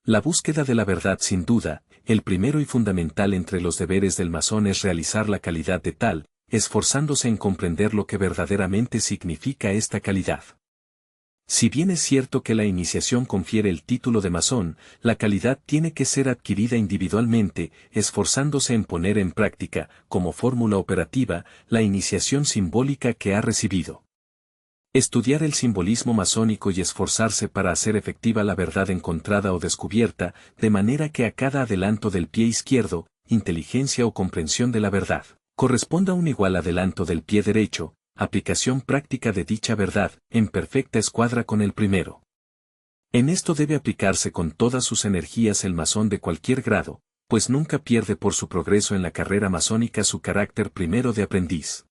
La búsqueda de la verdad sin duda, el primero y fundamental entre los deberes del masón es realizar la calidad de tal, esforzándose en comprender lo que verdaderamente significa esta calidad. Si bien es cierto que la iniciación confiere el título de masón, la calidad tiene que ser adquirida individualmente, esforzándose en poner en práctica, como fórmula operativa, la iniciación simbólica que ha recibido. Estudiar el simbolismo masónico y esforzarse para hacer efectiva la verdad encontrada o descubierta, de manera que a cada adelanto del pie izquierdo, inteligencia o comprensión de la verdad, corresponda un igual adelanto del pie derecho, aplicación práctica de dicha verdad, en perfecta escuadra con el primero. En esto debe aplicarse con todas sus energías el masón de cualquier grado, pues nunca pierde por su progreso en la carrera masónica su carácter primero de aprendiz.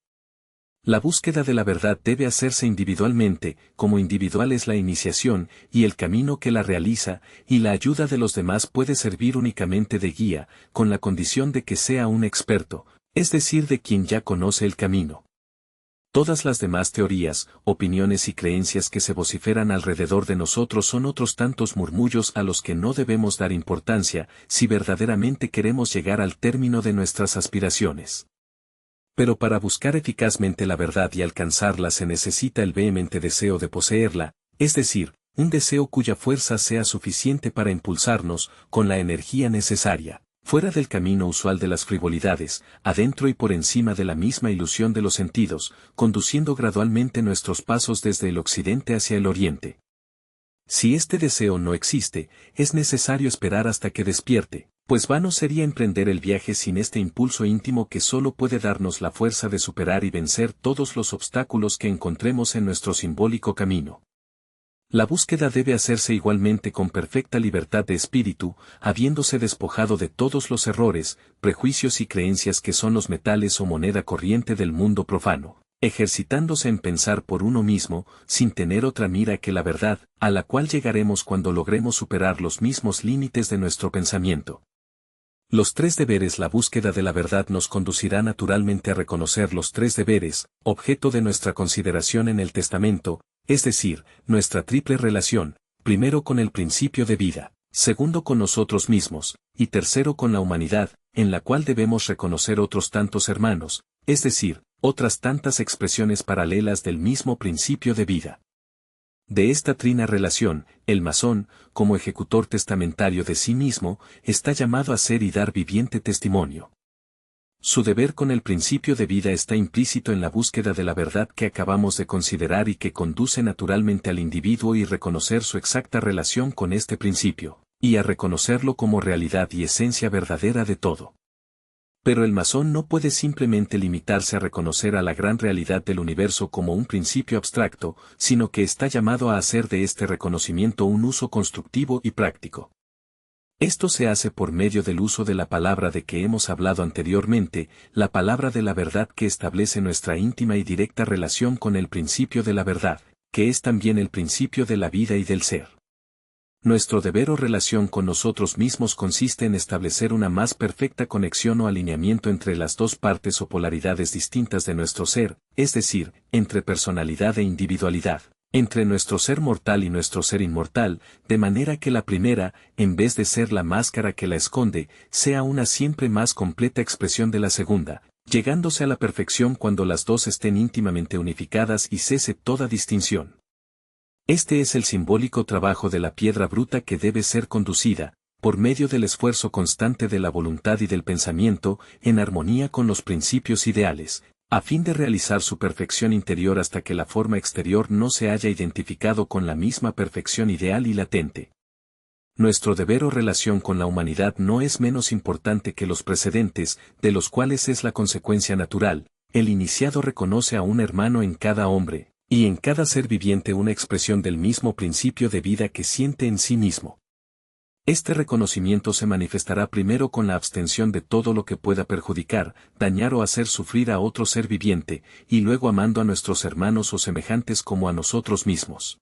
La búsqueda de la verdad debe hacerse individualmente, como individual es la iniciación, y el camino que la realiza, y la ayuda de los demás puede servir únicamente de guía, con la condición de que sea un experto, es decir, de quien ya conoce el camino. Todas las demás teorías, opiniones y creencias que se vociferan alrededor de nosotros son otros tantos murmullos a los que no debemos dar importancia, si verdaderamente queremos llegar al término de nuestras aspiraciones. Pero para buscar eficazmente la verdad y alcanzarla se necesita el vehemente deseo de poseerla, es decir, un deseo cuya fuerza sea suficiente para impulsarnos, con la energía necesaria, fuera del camino usual de las frivolidades, adentro y por encima de la misma ilusión de los sentidos, conduciendo gradualmente nuestros pasos desde el occidente hacia el oriente. Si este deseo no existe, es necesario esperar hasta que despierte, pues vano sería emprender el viaje sin este impulso íntimo que solo puede darnos la fuerza de superar y vencer todos los obstáculos que encontremos en nuestro simbólico camino. La búsqueda debe hacerse igualmente con perfecta libertad de espíritu, habiéndose despojado de todos los errores, prejuicios y creencias que son los metales o moneda corriente del mundo profano, ejercitándose en pensar por uno mismo, sin tener otra mira que la verdad, a la cual llegaremos cuando logremos superar los mismos límites de nuestro pensamiento. Los tres deberes. La búsqueda de la verdad nos conducirá naturalmente a reconocer los tres deberes, objeto de nuestra consideración en el testamento, es decir, nuestra triple relación, primero con el principio de vida, segundo con nosotros mismos, y tercero con la humanidad, en la cual debemos reconocer otros tantos hermanos, es decir, otras tantas expresiones paralelas del mismo principio de vida. De esta trina relación, el masón, como ejecutor testamentario de sí mismo, está llamado a ser y dar viviente testimonio. Su deber con el principio de vida está implícito en la búsqueda de la verdad que acabamos de considerar y que conduce naturalmente al individuo y reconocer su exacta relación con este principio, y a reconocerlo como realidad y esencia verdadera de todo. Pero el masón no puede simplemente limitarse a reconocer a la gran realidad del universo como un principio abstracto, sino que está llamado a hacer de este reconocimiento un uso constructivo y práctico. Esto se hace por medio del uso de la palabra de que hemos hablado anteriormente, la palabra de la verdad que establece nuestra íntima y directa relación con el principio de la verdad, que es también el principio de la vida y del ser. Nuestro deber o relación con nosotros mismos consiste en establecer una más perfecta conexión o alineamiento entre las dos partes o polaridades distintas de nuestro ser, es decir, entre personalidad e individualidad, entre nuestro ser mortal y nuestro ser inmortal, de manera que la primera, en vez de ser la máscara que la esconde, sea una siempre más completa expresión de la segunda, llegándose a la perfección cuando las dos estén íntimamente unificadas y cese toda distinción. Este es el simbólico trabajo de la piedra bruta que debe ser conducida, por medio del esfuerzo constante de la voluntad y del pensamiento, en armonía con los principios ideales, a fin de realizar su perfección interior hasta que la forma exterior no se haya identificado con la misma perfección ideal y latente. Nuestro deber o relación con la humanidad no es menos importante que los precedentes, de los cuales es la consecuencia natural. El iniciado reconoce a un hermano en cada hombre, Y en cada ser viviente una expresión del mismo principio de vida que siente en sí mismo. Este reconocimiento se manifestará primero con la abstención de todo lo que pueda perjudicar, dañar o hacer sufrir a otro ser viviente, y luego amando a nuestros hermanos o semejantes como a nosotros mismos.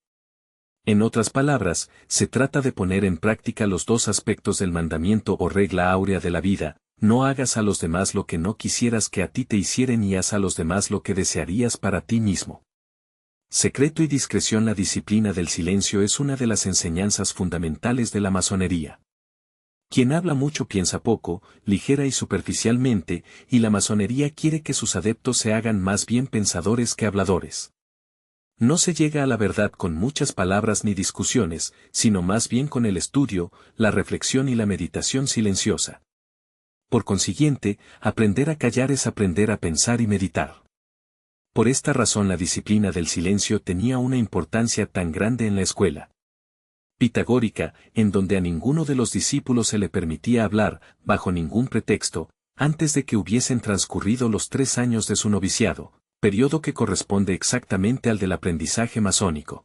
En otras palabras, se trata de poner en práctica los dos aspectos del mandamiento o regla áurea de la vida: no hagas a los demás lo que no quisieras que a ti te hicieren y haz a los demás lo que desearías para ti mismo. Secreto y discreción. La disciplina del silencio es una de las enseñanzas fundamentales de la masonería. Quien habla mucho piensa poco, ligera y superficialmente, y la masonería quiere que sus adeptos se hagan más bien pensadores que habladores. No se llega a la verdad con muchas palabras ni discusiones, sino más bien con el estudio, la reflexión y la meditación silenciosa. Por consiguiente, aprender a callar es aprender a pensar y meditar. Por esta razón la disciplina del silencio tenía una importancia tan grande en la escuela pitagórica, en donde a ninguno de los discípulos se le permitía hablar, bajo ningún pretexto, antes de que hubiesen transcurrido los 3 años de su noviciado, periodo que corresponde exactamente al del aprendizaje masónico.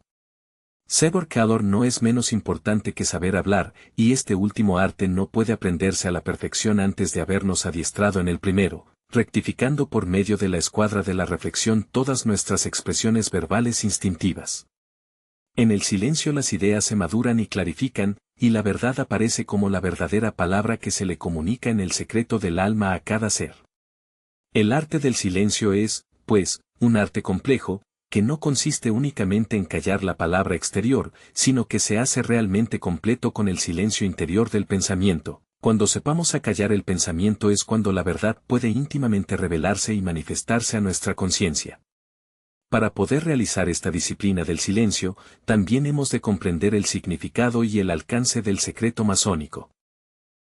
Saber callar no es menos importante que saber hablar, y este último arte no puede aprenderse a la perfección antes de habernos adiestrado en el primero, rectificando por medio de la escuadra de la reflexión todas nuestras expresiones verbales instintivas. En el silencio las ideas se maduran y clarifican, y la verdad aparece como la verdadera palabra que se le comunica en el secreto del alma a cada ser. El arte del silencio es, pues, un arte complejo, que no consiste únicamente en callar la palabra exterior, sino que se hace realmente completo con el silencio interior del pensamiento. Cuando sepamos acallar el pensamiento es cuando la verdad puede íntimamente revelarse y manifestarse a nuestra conciencia. Para poder realizar esta disciplina del silencio, también hemos de comprender el significado y el alcance del secreto masónico.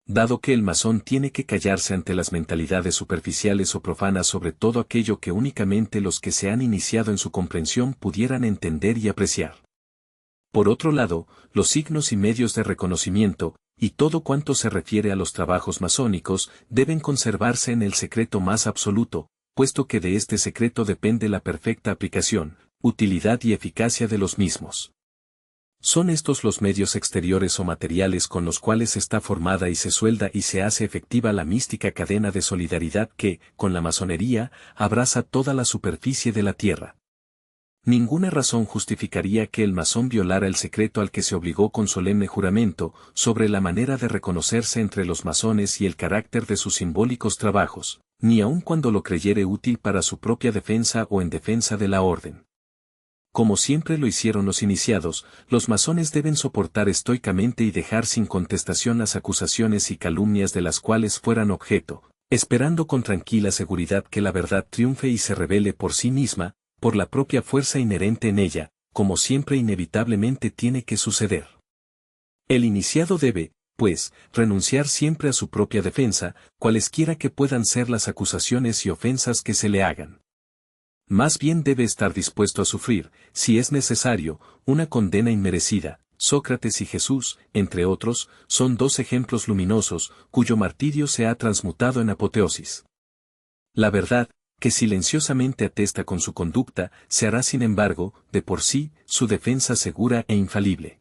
Dado que el masón tiene que callarse ante las mentalidades superficiales o profanas sobre todo aquello que únicamente los que se han iniciado en su comprensión pudieran entender y apreciar. Por otro lado, los signos y medios de reconocimiento, y todo cuanto se refiere a los trabajos masónicos, deben conservarse en el secreto más absoluto, puesto que de este secreto depende la perfecta aplicación, utilidad y eficacia de los mismos. Son estos los medios exteriores o materiales con los cuales está formada y se suelda y se hace efectiva la mística cadena de solidaridad que, con la masonería, abraza toda la superficie de la tierra. Ninguna razón justificaría que el masón violara el secreto al que se obligó con solemne juramento, sobre la manera de reconocerse entre los masones y el carácter de sus simbólicos trabajos, ni aun cuando lo creyere útil para su propia defensa o en defensa de la orden. Como siempre lo hicieron los iniciados, los masones deben soportar estoicamente y dejar sin contestación las acusaciones y calumnias de las cuales fueran objeto, esperando con tranquila seguridad que la verdad triunfe y se revele por sí misma, por la propia fuerza inherente en ella, como siempre inevitablemente tiene que suceder. El iniciado debe, pues, renunciar siempre a su propia defensa, cualesquiera que puedan ser las acusaciones y ofensas que se le hagan. Más bien debe estar dispuesto a sufrir, si es necesario, una condena inmerecida. Sócrates y Jesús, entre otros, son 2 ejemplos luminosos, cuyo martirio se ha transmutado en apoteosis. La verdad, que silenciosamente atesta con su conducta, se hará sin embargo, de por sí, su defensa segura e infalible.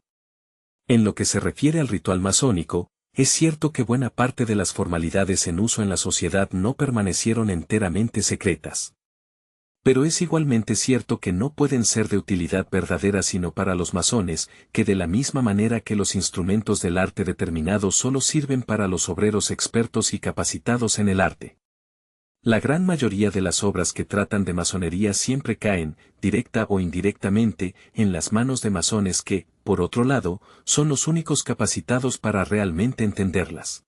En lo que se refiere al ritual masónico, es cierto que buena parte de las formalidades en uso en la sociedad no permanecieron enteramente secretas. Pero es igualmente cierto que no pueden ser de utilidad verdadera sino para los masones, que de la misma manera que los instrumentos del arte determinado solo sirven para los obreros expertos y capacitados en el arte. La gran mayoría de las obras que tratan de masonería siempre caen, directa o indirectamente, en las manos de masones que, por otro lado, son los únicos capacitados para realmente entenderlas.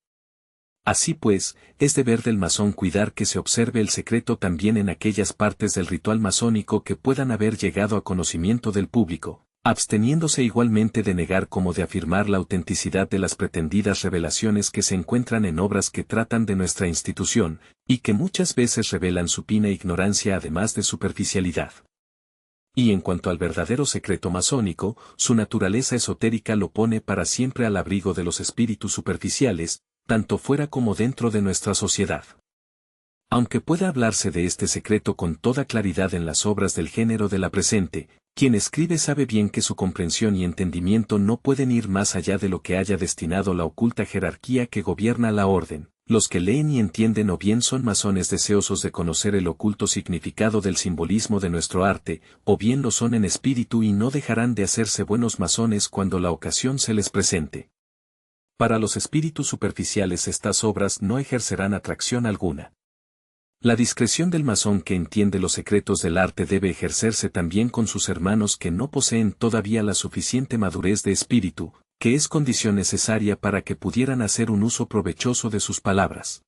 Así pues, es deber del masón cuidar que se observe el secreto también en aquellas partes del ritual masónico que puedan haber llegado a conocimiento del público, absteniéndose igualmente de negar como de afirmar la autenticidad de las pretendidas revelaciones que se encuentran en obras que tratan de nuestra institución, y que muchas veces revelan supina ignorancia además de superficialidad. Y en cuanto al verdadero secreto masónico, su naturaleza esotérica lo pone para siempre al abrigo de los espíritus superficiales, tanto fuera como dentro de nuestra sociedad. Aunque pueda hablarse de este secreto con toda claridad en las obras del género de la presente, quien escribe sabe bien que su comprensión y entendimiento no pueden ir más allá de lo que haya destinado la oculta jerarquía que gobierna la orden. Los que leen y entienden o bien son masones deseosos de conocer el oculto significado del simbolismo de nuestro arte, o bien lo son en espíritu y no dejarán de hacerse buenos masones cuando la ocasión se les presente. Para los espíritus superficiales estas obras no ejercerán atracción alguna. La discreción del masón que entiende los secretos del arte debe ejercerse también con sus hermanos que no poseen todavía la suficiente madurez de espíritu, que es condición necesaria para que pudieran hacer un uso provechoso de sus palabras.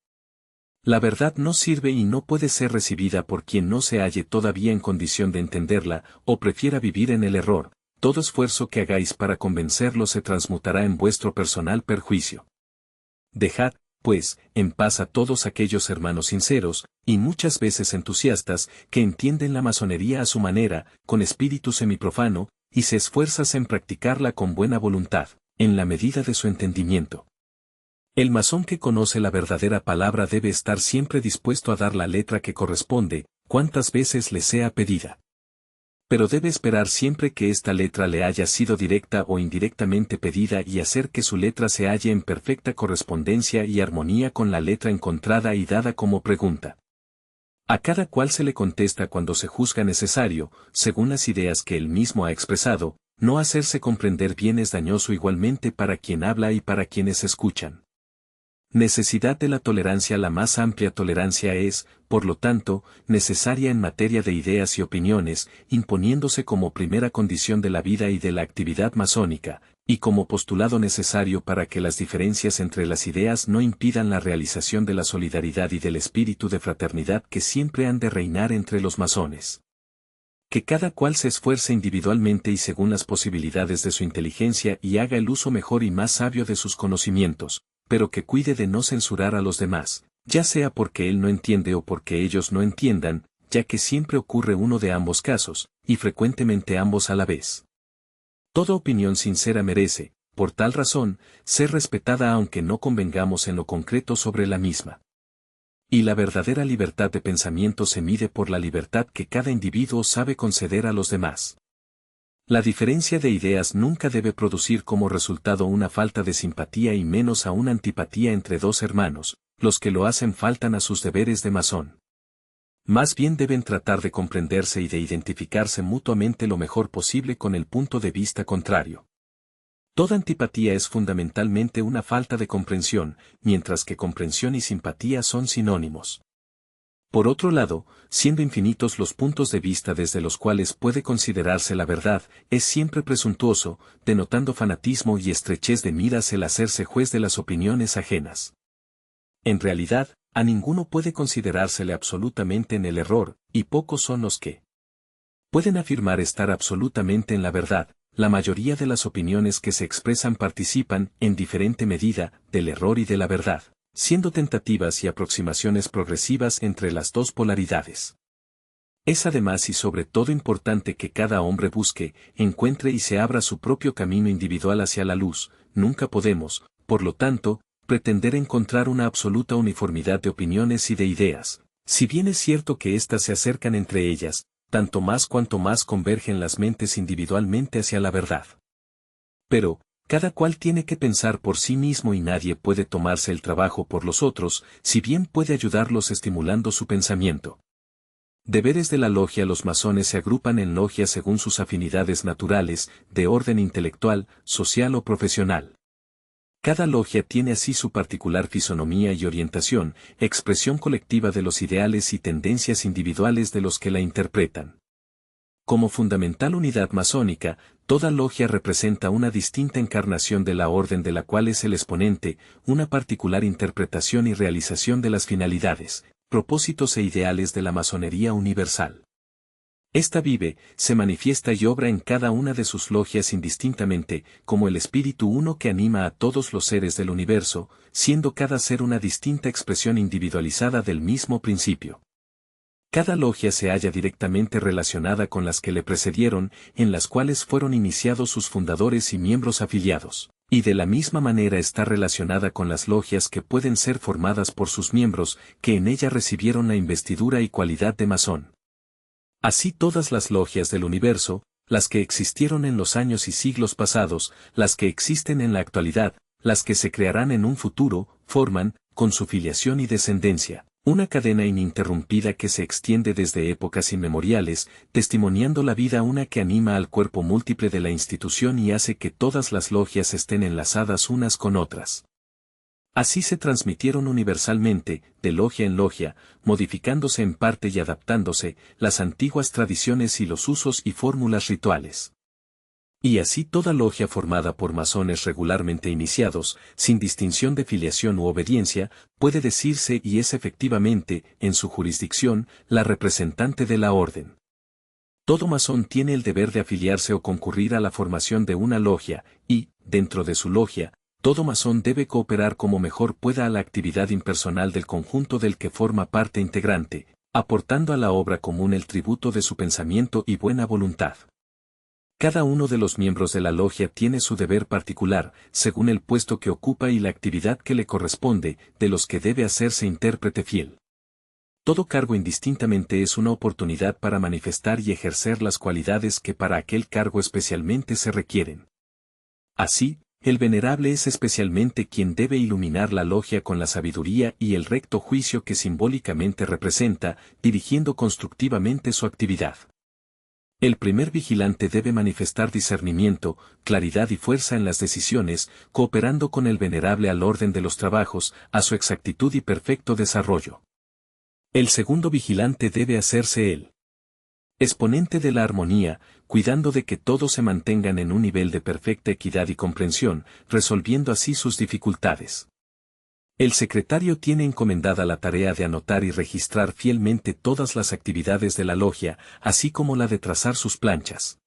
La verdad no sirve y no puede ser recibida por quien no se halle todavía en condición de entenderla, o prefiera vivir en el error. Todo esfuerzo que hagáis para convencerlo se transmutará en vuestro personal perjuicio. Dejad, pues, en paz a todos aquellos hermanos sinceros, y muchas veces entusiastas, que entienden la masonería a su manera, con espíritu semiprofano, y se esfuerzan en practicarla con buena voluntad, en la medida de su entendimiento. El masón que conoce la verdadera palabra debe estar siempre dispuesto a dar la letra que corresponde, cuantas veces le sea pedida. Pero debe esperar siempre que esta letra le haya sido directa o indirectamente pedida y hacer que su letra se halle en perfecta correspondencia y armonía con la letra encontrada y dada como pregunta. A cada cual se le contesta cuando se juzga necesario, según las ideas que él mismo ha expresado. No hacerse comprender bien es dañoso igualmente para quien habla y para quienes escuchan. Necesidad de la tolerancia. La más amplia tolerancia es, por lo tanto, necesaria en materia de ideas y opiniones, imponiéndose como primera condición de la vida y de la actividad masónica, y como postulado necesario para que las diferencias entre las ideas no impidan la realización de la solidaridad y del espíritu de fraternidad que siempre han de reinar entre los masones. Que cada cual se esfuerce individualmente y según las posibilidades de su inteligencia y haga el uso mejor y más sabio de sus conocimientos, pero que cuide de no censurar a los demás, ya sea porque él no entiende o porque ellos no entiendan, ya que siempre ocurre uno de ambos casos, y frecuentemente ambos a la vez. Toda opinión sincera merece, por tal razón, ser respetada aunque no convengamos en lo concreto sobre la misma. Y la verdadera libertad de pensamiento se mide por la libertad que cada individuo sabe conceder a los demás. La diferencia de ideas nunca debe producir como resultado una falta de simpatía y menos aún antipatía entre dos hermanos. Los que lo hacen faltan a sus deberes de masón. Más bien deben tratar de comprenderse y de identificarse mutuamente lo mejor posible con el punto de vista contrario. Toda antipatía es fundamentalmente una falta de comprensión, mientras que comprensión y simpatía son sinónimos. Por otro lado, siendo infinitos los puntos de vista desde los cuales puede considerarse la verdad, es siempre presuntuoso, denotando fanatismo y estrechez de miras el hacerse juez de las opiniones ajenas. En realidad, a ninguno puede considerársele absolutamente en el error, y pocos son los que pueden afirmar estar absolutamente en la verdad. La mayoría de las opiniones que se expresan participan, en diferente medida, del error y de la verdad, siendo tentativas y aproximaciones progresivas entre las dos polaridades. Es además y sobre todo importante que cada hombre busque, encuentre y se abra su propio camino individual hacia la luz. Nunca podemos, por lo tanto, pretender encontrar una absoluta uniformidad de opiniones y de ideas, si bien es cierto que éstas se acercan entre ellas, tanto más cuanto más convergen las mentes individualmente hacia la verdad. Pero, cada cual tiene que pensar por sí mismo y nadie puede tomarse el trabajo por los otros, si bien puede ayudarlos estimulando su pensamiento. Deberes de la logia. Los masones se agrupan en logias según sus afinidades naturales, de orden intelectual, social o profesional. Cada logia tiene así su particular fisonomía y orientación, expresión colectiva de los ideales y tendencias individuales de los que la interpretan. Como fundamental unidad masónica, toda logia representa una distinta encarnación de la orden de la cual es el exponente, una particular interpretación y realización de las finalidades, propósitos e ideales de la masonería universal. Esta vive, se manifiesta y obra en cada una de sus logias indistintamente, como el espíritu uno que anima a todos los seres del universo, siendo cada ser una distinta expresión individualizada del mismo principio. Cada logia se halla directamente relacionada con las que le precedieron, en las cuales fueron iniciados sus fundadores y miembros afiliados. Y de la misma manera está relacionada con las logias que pueden ser formadas por sus miembros, que en ella recibieron la investidura y cualidad de masón. Así todas las logias del universo, las que existieron en los años y siglos pasados, las que existen en la actualidad, las que se crearán en un futuro, forman, con su filiación y descendencia, una cadena ininterrumpida que se extiende desde épocas inmemoriales, testimoniando la vida una que anima al cuerpo múltiple de la institución y hace que todas las logias estén enlazadas unas con otras. Así se transmitieron universalmente, de logia en logia, modificándose en parte y adaptándose, las antiguas tradiciones y los usos y fórmulas rituales. Y así toda logia formada por masones regularmente iniciados, sin distinción de filiación u obediencia, puede decirse y es efectivamente, en su jurisdicción, la representante de la orden. Todo masón tiene el deber de afiliarse o concurrir a la formación de una logia, y, dentro de su logia, todo masón debe cooperar como mejor pueda a la actividad impersonal del conjunto del que forma parte integrante, aportando a la obra común el tributo de su pensamiento y buena voluntad. Cada uno de los miembros de la logia tiene su deber particular, según el puesto que ocupa y la actividad que le corresponde, de los que debe hacerse intérprete fiel. Todo cargo indistintamente es una oportunidad para manifestar y ejercer las cualidades que para aquel cargo especialmente se requieren. Así, el venerable es especialmente quien debe iluminar la logia con la sabiduría y el recto juicio que simbólicamente representa, dirigiendo constructivamente su actividad. El primer vigilante debe manifestar discernimiento, claridad y fuerza en las decisiones, cooperando con el venerable al orden de los trabajos, a su exactitud y perfecto desarrollo. El segundo vigilante debe hacerse él exponente de la armonía, cuidando de que todos se mantengan en un nivel de perfecta equidad y comprensión, resolviendo así sus dificultades. El secretario tiene encomendada la tarea de anotar y registrar fielmente todas las actividades de la logia, así como la de trazar sus planchas.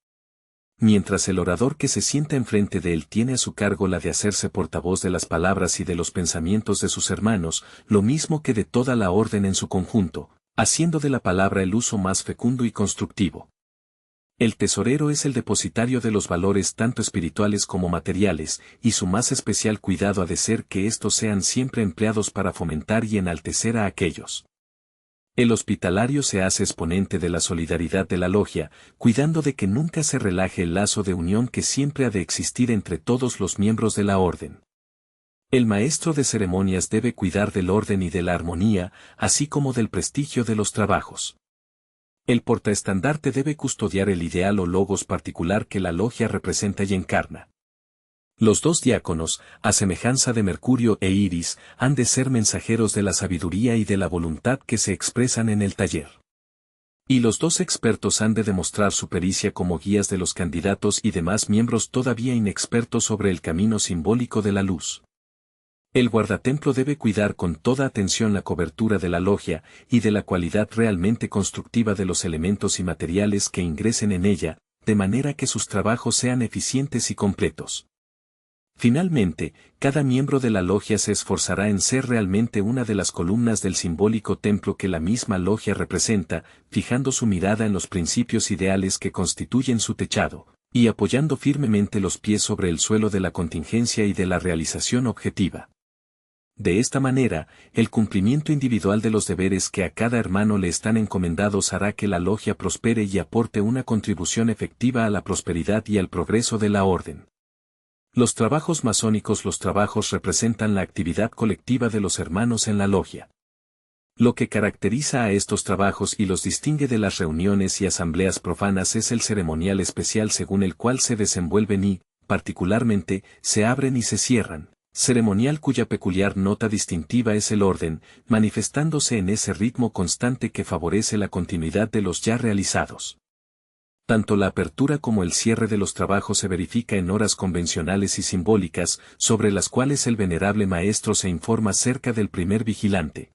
Mientras el orador que se sienta enfrente de él tiene a su cargo la de hacerse portavoz de las palabras y de los pensamientos de sus hermanos, lo mismo que de toda la orden en su conjunto, haciendo de la palabra el uso más fecundo y constructivo. El tesorero es el depositario de los valores tanto espirituales como materiales, y su más especial cuidado ha de ser que éstos sean siempre empleados para fomentar y enaltecer a aquellos. El hospitalario se hace exponente de la solidaridad de la logia, cuidando de que nunca se relaje el lazo de unión que siempre ha de existir entre todos los miembros de la orden. El maestro de ceremonias debe cuidar del orden y de la armonía, así como del prestigio de los trabajos. El portaestandarte debe custodiar el ideal o logos particular que la logia representa y encarna. Los dos diáconos, a semejanza de Mercurio e Iris, han de ser mensajeros de la sabiduría y de la voluntad que se expresan en el taller. Y los dos expertos han de demostrar su pericia como guías de los candidatos y demás miembros todavía inexpertos sobre el camino simbólico de la luz. El guardatemplo debe cuidar con toda atención la cobertura de la logia y de la cualidad realmente constructiva de los elementos y materiales que ingresen en ella, de manera que sus trabajos sean eficientes y completos. Finalmente, cada miembro de la logia se esforzará en ser realmente una de las columnas del simbólico templo que la misma logia representa, fijando su mirada en los principios ideales que constituyen su techado, y apoyando firmemente los pies sobre el suelo de la contingencia y de la realización objetiva. De esta manera, el cumplimiento individual de los deberes que a cada hermano le están encomendados hará que la logia prospere y aporte una contribución efectiva a la prosperidad y al progreso de la orden. Los trabajos masónicos. Los trabajos representan la actividad colectiva de los hermanos en la logia. Lo que caracteriza a estos trabajos y los distingue de las reuniones y asambleas profanas es el ceremonial especial según el cual se desenvuelven y, particularmente, se abren y se cierran. Ceremonial cuya peculiar nota distintiva es el orden, manifestándose en ese ritmo constante que favorece la continuidad de los ya realizados. Tanto la apertura como el cierre de los trabajos se verifica en horas convencionales y simbólicas, sobre las cuales el venerable maestro se informa acerca del primer vigilante.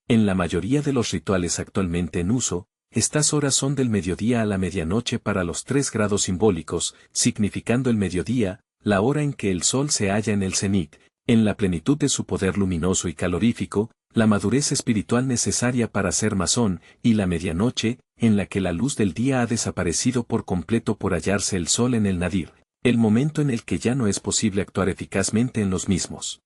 En la mayoría de los rituales actualmente en uso, estas horas son del mediodía a la medianoche para los 3 grados simbólicos, significando el mediodía, la hora en que el sol se halla en el cenit, en la plenitud de su poder luminoso y calorífico, la madurez espiritual necesaria para ser masón, y la medianoche, en la que la luz del día ha desaparecido por completo por hallarse el sol en el nadir, el momento en el que ya no es posible actuar eficazmente en los mismos.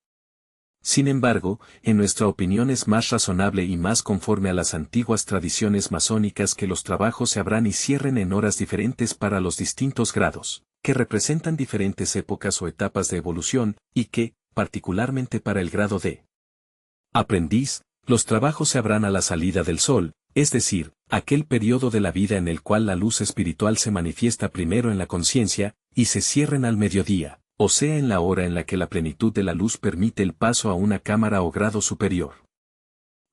Sin embargo, en nuestra opinión es más razonable y más conforme a las antiguas tradiciones masónicas que los trabajos se abran y cierren en horas diferentes para los distintos grados, que representan diferentes épocas o etapas de evolución, y que, particularmente para el grado de aprendiz, los trabajos se abran a la salida del sol, es decir, aquel periodo de la vida en el cual la luz espiritual se manifiesta primero en la conciencia, y se cierren al mediodía, o sea en la hora en la que la plenitud de la luz permite el paso a una cámara o grado superior.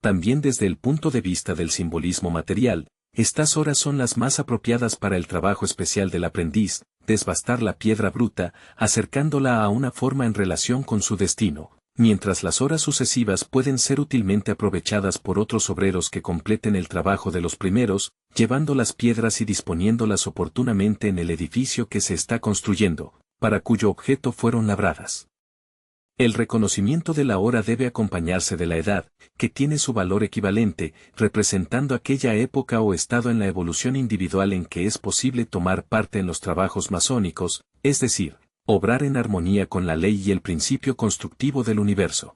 También desde el punto de vista del simbolismo material, estas horas son las más apropiadas para el trabajo especial del aprendiz, desbastar la piedra bruta, acercándola a una forma en relación con su destino, mientras las horas sucesivas pueden ser útilmente aprovechadas por otros obreros que completen el trabajo de los primeros, llevando las piedras y disponiéndolas oportunamente en el edificio que se está construyendo, para cuyo objeto fueron labradas. El reconocimiento de la hora debe acompañarse de la edad, que tiene su valor equivalente, representando aquella época o estado en la evolución individual en que es posible tomar parte en los trabajos masónicos, es decir, obrar en armonía con la ley y el principio constructivo del universo.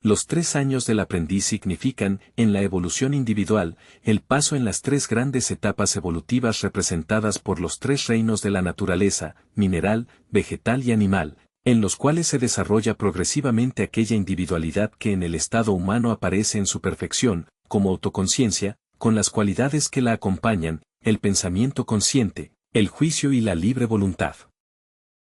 Los 3 años del aprendiz significan, en la evolución individual, el paso en las 3 grandes etapas evolutivas representadas por los 3 reinos de la naturaleza, mineral, vegetal y animal, en los cuales se desarrolla progresivamente aquella individualidad que en el estado humano aparece en su perfección, como autoconciencia, con las cualidades que la acompañan, el pensamiento consciente, el juicio y la libre voluntad.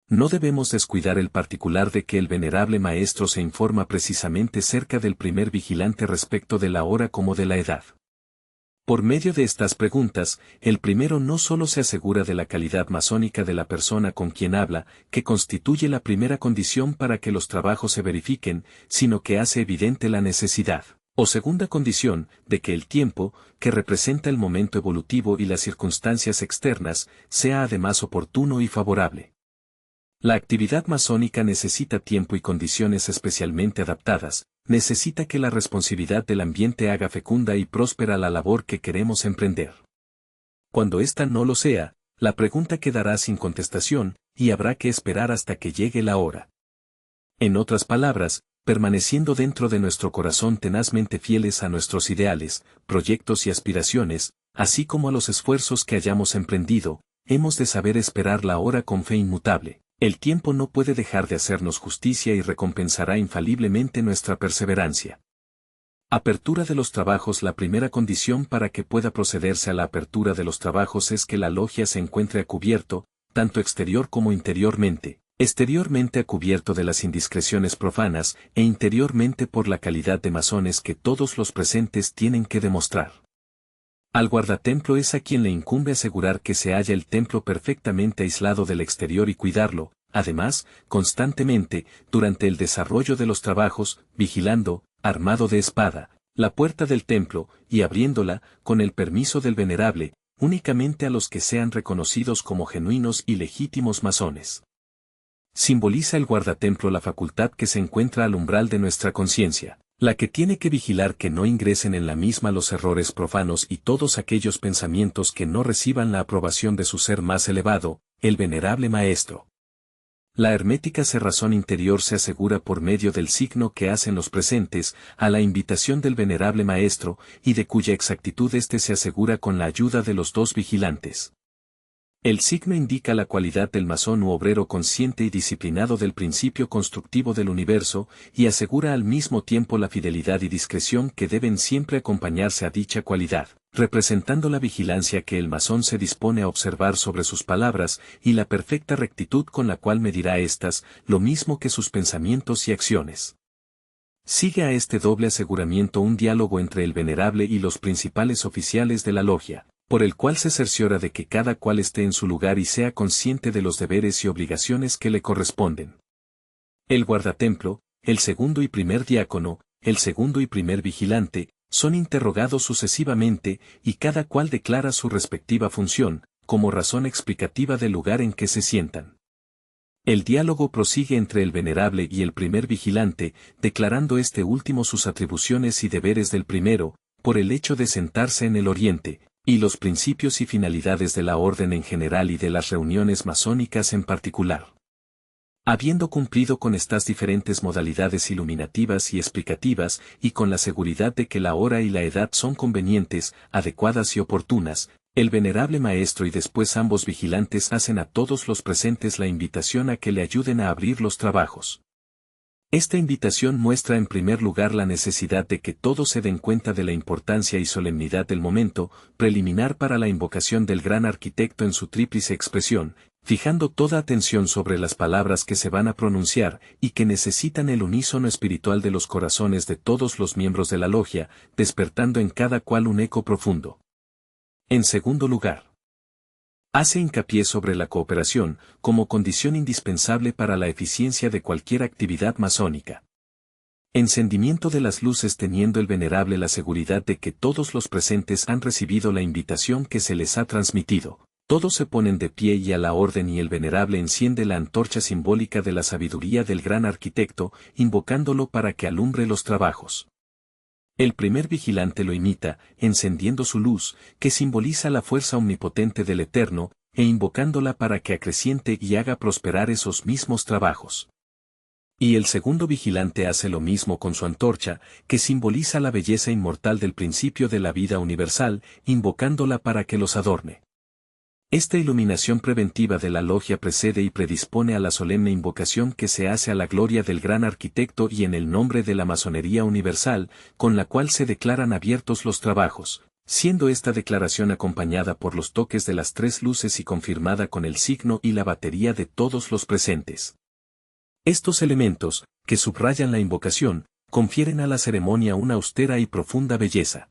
No debemos descuidar el particular de que el venerable maestro se informa precisamente cerca del primer vigilante respecto de la hora como de la edad. Por medio de estas preguntas, el primero no solo se asegura de la calidad masónica de la persona con quien habla, que constituye la primera condición para que los trabajos se verifiquen, sino que hace evidente la necesidad, o segunda condición, de que el tiempo, que representa el momento evolutivo y las circunstancias externas, sea además oportuno y favorable. La actividad masónica necesita tiempo y condiciones especialmente adaptadas, necesita que la responsividad del ambiente haga fecunda y próspera la labor que queremos emprender. Cuando ésta no lo sea, la pregunta quedará sin contestación, y habrá que esperar hasta que llegue la hora. En otras palabras, permaneciendo dentro de nuestro corazón tenazmente fieles a nuestros ideales, proyectos y aspiraciones, así como a los esfuerzos que hayamos emprendido, hemos de saber esperar la hora con fe inmutable. El tiempo no puede dejar de hacernos justicia y recompensará infaliblemente nuestra perseverancia. Apertura de los trabajos. La primera condición para que pueda procederse a la apertura de los trabajos es que la logia se encuentre a cubierto, tanto exterior como interiormente, exteriormente a cubierto de las indiscreciones profanas, e interiormente por la calidad de masones que todos los presentes tienen que demostrar. Al guardatemplo es a quien le incumbe asegurar que se halla el templo perfectamente aislado del exterior y cuidarlo, además, constantemente, durante el desarrollo de los trabajos, vigilando, armado de espada, la puerta del templo, y abriéndola, con el permiso del venerable, únicamente a los que sean reconocidos como genuinos y legítimos masones. Simboliza el guardatemplo la facultad que se encuentra al umbral de nuestra conciencia, la que tiene que vigilar que no ingresen en la misma los errores profanos y todos aquellos pensamientos que no reciban la aprobación de su ser más elevado, el venerable maestro. La hermética cerrazón interior se asegura por medio del signo que hacen los presentes, a la invitación del venerable maestro, y de cuya exactitud éste se asegura con la ayuda de los 2 vigilantes. El signo indica la cualidad del masón u obrero consciente y disciplinado del principio constructivo del universo, y asegura al mismo tiempo la fidelidad y discreción que deben siempre acompañarse a dicha cualidad, representando la vigilancia que el masón se dispone a observar sobre sus palabras, y la perfecta rectitud con la cual medirá éstas, lo mismo que sus pensamientos y acciones. Sigue a este doble aseguramiento un diálogo entre el venerable y los principales oficiales de la logia, por el cual se cerciora de que cada cual esté en su lugar y sea consciente de los deberes y obligaciones que le corresponden. El guardatemplo, el segundo y primer diácono, el segundo y primer vigilante, son interrogados sucesivamente, y cada cual declara su respectiva función, como razón explicativa del lugar en que se sientan. El diálogo prosigue entre el venerable y el primer vigilante, declarando este último sus atribuciones y deberes del primero, por el hecho de sentarse en el oriente, y los principios y finalidades de la orden en general y de las reuniones masónicas en particular. Habiendo cumplido con estas diferentes modalidades iluminativas y explicativas, y con la seguridad de que la hora y la edad son convenientes, adecuadas y oportunas, el venerable maestro y después ambos vigilantes hacen a todos los presentes la invitación a que le ayuden a abrir los trabajos. Esta invitación muestra en primer lugar la necesidad de que todos se den cuenta de la importancia y solemnidad del momento preliminar para la invocación del gran arquitecto en su tríplice expresión, fijando toda atención sobre las palabras que se van a pronunciar y que necesitan el unísono espiritual de los corazones de todos los miembros de la logia, despertando en cada cual un eco profundo. En segundo lugar, hace hincapié sobre la cooperación como condición indispensable para la eficiencia de cualquier actividad masónica. Encendimiento de las luces teniendo el venerable la seguridad de que todos los presentes han recibido la invitación que se les ha transmitido. Todos se ponen de pie y a la orden y el venerable enciende la antorcha simbólica de la sabiduría del gran arquitecto, invocándolo para que alumbre los trabajos. El primer vigilante lo imita, encendiendo su luz, que simboliza la fuerza omnipotente del Eterno, e invocándola para que acreciente y haga prosperar esos mismos trabajos. Y el segundo vigilante hace lo mismo con su antorcha, que simboliza la belleza inmortal del principio de la vida universal, invocándola para que los adorne. Esta iluminación preventiva de la logia precede y predispone a la solemne invocación que se hace a la gloria del gran arquitecto y en el nombre de la masonería universal, con la cual se declaran abiertos los trabajos, siendo esta declaración acompañada por los toques de las tres luces y confirmada con el signo y la batería de todos los presentes. Estos elementos, que subrayan la invocación, confieren a la ceremonia una austera y profunda belleza.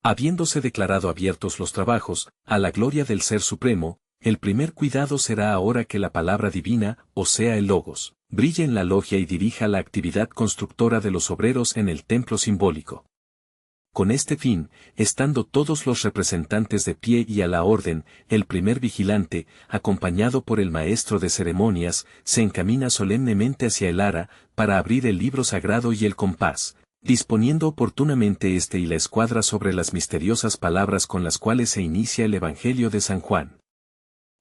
Habiéndose declarado abiertos los trabajos, a la gloria del Ser Supremo, el primer cuidado será ahora que la palabra divina, o sea el Logos, brille en la logia y dirija la actividad constructora de los obreros en el templo simbólico. Con este fin, estando todos los representantes de pie y a la orden, el primer vigilante, acompañado por el maestro de ceremonias, se encamina solemnemente hacia el ara, para abrir el libro sagrado y el compás, disponiendo oportunamente este y la escuadra sobre las misteriosas palabras con las cuales se inicia el Evangelio de San Juan.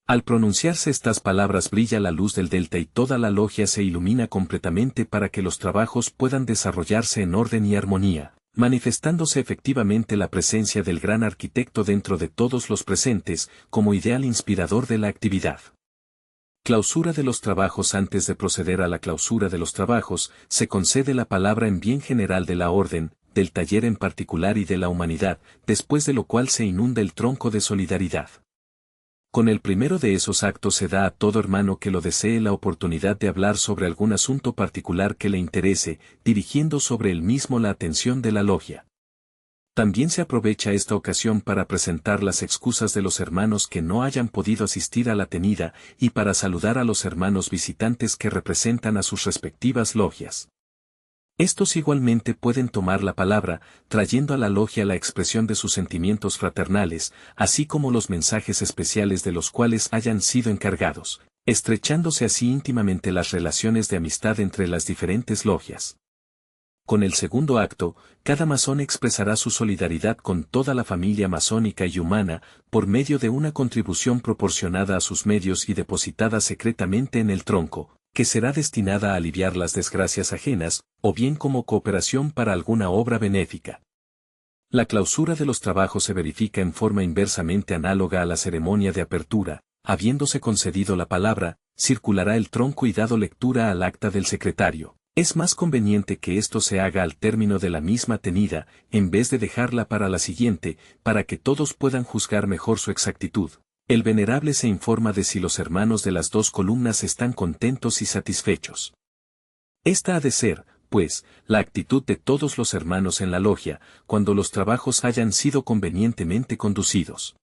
Al pronunciarse estas palabras brilla la luz del delta y toda la logia se ilumina completamente para que los trabajos puedan desarrollarse en orden y armonía, manifestándose efectivamente la presencia del gran arquitecto dentro de todos los presentes, como ideal inspirador de la actividad. Clausura de los trabajos. Antes de proceder a la clausura de los trabajos, se concede la palabra en bien general de la orden, del taller en particular y de la humanidad, después de lo cual se inunda el tronco de solidaridad. Con el primero de esos actos se da a todo hermano que lo desee la oportunidad de hablar sobre algún asunto particular que le interese, dirigiendo sobre el mismo la atención de la logia. También se aprovecha esta ocasión para presentar las excusas de los hermanos que no hayan podido asistir a la tenida y para saludar a los hermanos visitantes que representan a sus respectivas logias. Estos igualmente pueden tomar la palabra, trayendo a la logia la expresión de sus sentimientos fraternales, así como los mensajes especiales de los cuales hayan sido encargados, estrechándose así íntimamente las relaciones de amistad entre las diferentes logias. Con el segundo acto, cada masón expresará su solidaridad con toda la familia masónica y humana, por medio de una contribución proporcionada a sus medios y depositada secretamente en el tronco, que será destinada a aliviar las desgracias ajenas, o bien como cooperación para alguna obra benéfica. La clausura de los trabajos se verifica en forma inversamente análoga a la ceremonia de apertura. Habiéndose concedido la palabra, circulará el tronco y dado lectura al acta del secretario. Es más conveniente que esto se haga al término de la misma tenida, en vez de dejarla para la siguiente, para que todos puedan juzgar mejor su exactitud. El venerable se informa de si los hermanos de las dos columnas están contentos y satisfechos. Esta ha de ser, pues, la actitud de todos los hermanos en la logia, cuando los trabajos hayan sido convenientemente conducidos.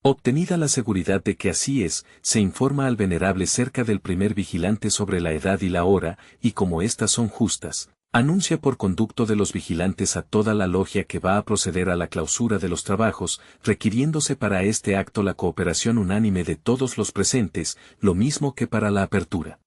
Obtenida la seguridad de que así es, se informa al venerable cerca del primer vigilante sobre la edad y la hora, y como éstas son justas, anuncia por conducto de los vigilantes a toda la logia que va a proceder a la clausura de los trabajos, requiriéndose para este acto la cooperación unánime de todos los presentes, lo mismo que para la apertura.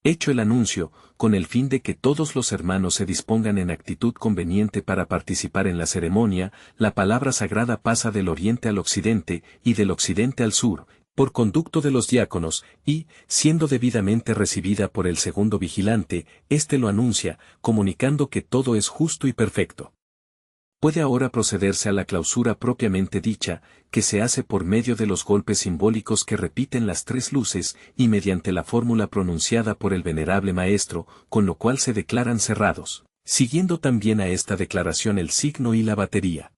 Hecho el anuncio, con el fin de que todos los hermanos se dispongan en actitud conveniente para participar en la ceremonia, la palabra sagrada pasa del oriente al occidente y del occidente al sur, por conducto de los diáconos, y, siendo debidamente recibida por el segundo vigilante, éste lo anuncia, comunicando que todo es justo y perfecto. Puede ahora procederse a la clausura propiamente dicha, que se hace por medio de los golpes simbólicos que repiten las tres luces y mediante la fórmula pronunciada por el venerable maestro, con lo cual se declaran cerrados, siguiendo también a esta declaración el signo y la batería.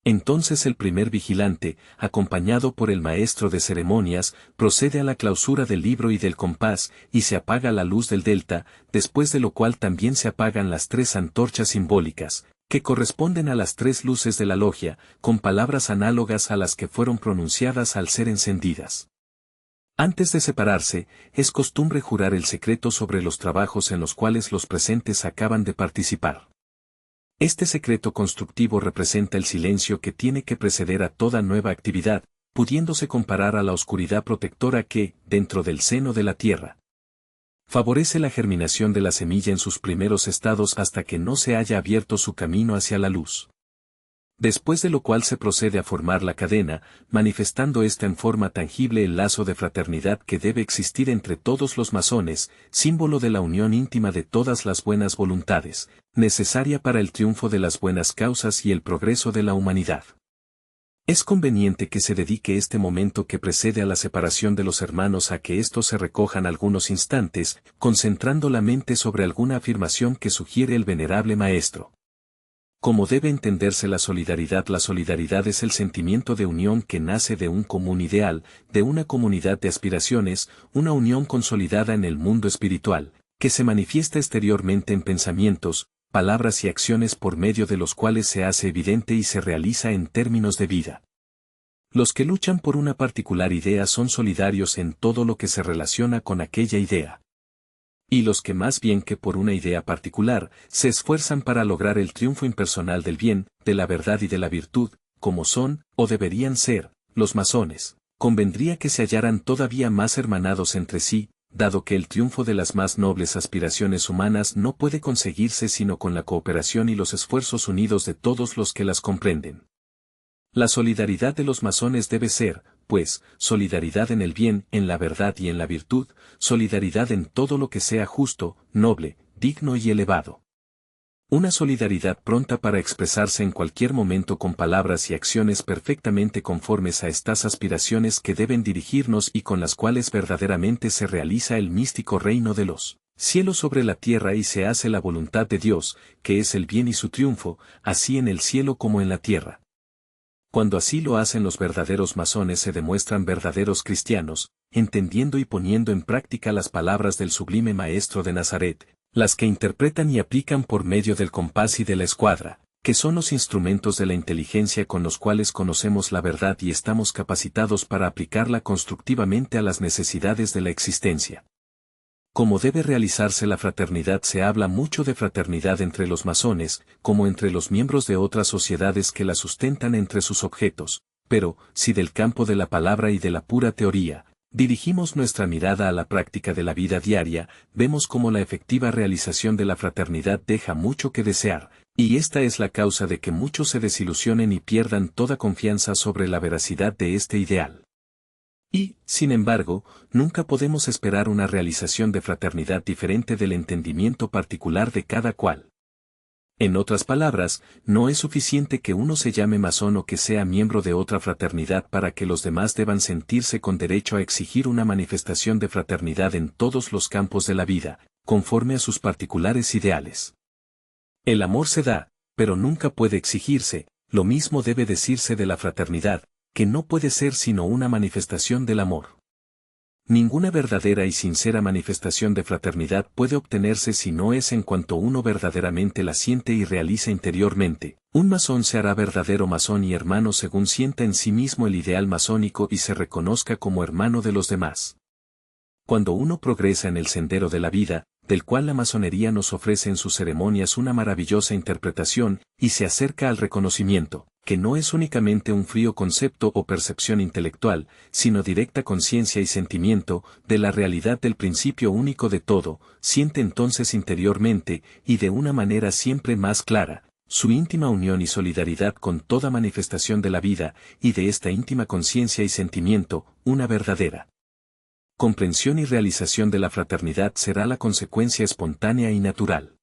Entonces el primer vigilante, acompañado por el maestro de ceremonias, procede a la clausura del libro y del compás, y se apaga la luz del delta, después de lo cual también se apagan las tres antorchas simbólicas, que corresponden a las tres luces de la logia, con palabras análogas a las que fueron pronunciadas al ser encendidas. Antes de separarse, es costumbre jurar el secreto sobre los trabajos en los cuales los presentes acaban de participar. Este secreto constructivo representa el silencio que tiene que preceder a toda nueva actividad, pudiéndose comparar a la oscuridad protectora que, dentro del seno de la tierra, favorece la germinación de la semilla en sus primeros estados hasta que no se haya abierto su camino hacia la luz. Después de lo cual se procede a formar la cadena, manifestando ésta en forma tangible el lazo de fraternidad que debe existir entre todos los masones, símbolo de la unión íntima de todas las buenas voluntades, necesaria para el triunfo de las buenas causas y el progreso de la humanidad. Es conveniente que se dedique este momento que precede a la separación de los hermanos a que éstos se recojan algunos instantes, concentrando la mente sobre alguna afirmación que sugiere el venerable maestro. Como debe entenderse la solidaridad es el sentimiento de unión que nace de un común ideal, de una comunidad de aspiraciones, una unión consolidada en el mundo espiritual, que se manifiesta exteriormente en pensamientos, palabras y acciones por medio de los cuales se hace evidente y se realiza en términos de vida. Los que luchan por una particular idea son solidarios en todo lo que se relaciona con aquella idea. Y los que más bien que por una idea particular, se esfuerzan para lograr el triunfo impersonal del bien, de la verdad y de la virtud, como son, o deberían ser, los masones, convendría que se hallaran todavía más hermanados entre sí, dado que el triunfo de las más nobles aspiraciones humanas no puede conseguirse sino con la cooperación y los esfuerzos unidos de todos los que las comprenden. La solidaridad de los masones debe ser, pues, solidaridad en el bien, en la verdad y en la virtud, solidaridad en todo lo que sea justo, noble, digno y elevado. Una solidaridad pronta para expresarse en cualquier momento con palabras y acciones perfectamente conformes a estas aspiraciones que deben dirigirnos y con las cuales verdaderamente se realiza el místico reino de los cielos sobre la tierra y se hace la voluntad de Dios, que es el bien y su triunfo, así en el cielo como en la tierra. Cuando así lo hacen los verdaderos masones se demuestran verdaderos cristianos, entendiendo y poniendo en práctica las palabras del sublime Maestro de Nazaret, las que interpretan y aplican por medio del compás y de la escuadra, que son los instrumentos de la inteligencia con los cuales conocemos la verdad y estamos capacitados para aplicarla constructivamente a las necesidades de la existencia. Como debe realizarse la fraternidad, se habla mucho de fraternidad entre los masones, como entre los miembros de otras sociedades que la sustentan entre sus objetos, pero, si del campo de la palabra y de la pura teoría, dirigimos nuestra mirada a la práctica de la vida diaria, vemos cómo la efectiva realización de la fraternidad deja mucho que desear, y esta es la causa de que muchos se desilusionen y pierdan toda confianza sobre la veracidad de este ideal. Y, sin embargo, nunca podemos esperar una realización de fraternidad diferente del entendimiento particular de cada cual. En otras palabras, no es suficiente que uno se llame masón o que sea miembro de otra fraternidad para que los demás deban sentirse con derecho a exigir una manifestación de fraternidad en todos los campos de la vida, conforme a sus particulares ideales. El amor se da, pero nunca puede exigirse, lo mismo debe decirse de la fraternidad, que no puede ser sino una manifestación del amor. Ninguna verdadera y sincera manifestación de fraternidad puede obtenerse si no es en cuanto uno verdaderamente la siente y realiza interiormente. Un masón se hará verdadero masón y hermano según sienta en sí mismo el ideal masónico y se reconozca como hermano de los demás. Cuando uno progresa en el sendero de la vida, del cual la masonería nos ofrece en sus ceremonias una maravillosa interpretación, y se acerca al reconocimiento, que no es únicamente un frío concepto o percepción intelectual, sino directa conciencia y sentimiento de la realidad del principio único de todo, siente entonces interiormente, y de una manera siempre más clara, su íntima unión y solidaridad con toda manifestación de la vida, y de esta íntima conciencia y sentimiento, una verdadera comprensión y realización de la fraternidad será la consecuencia espontánea y natural.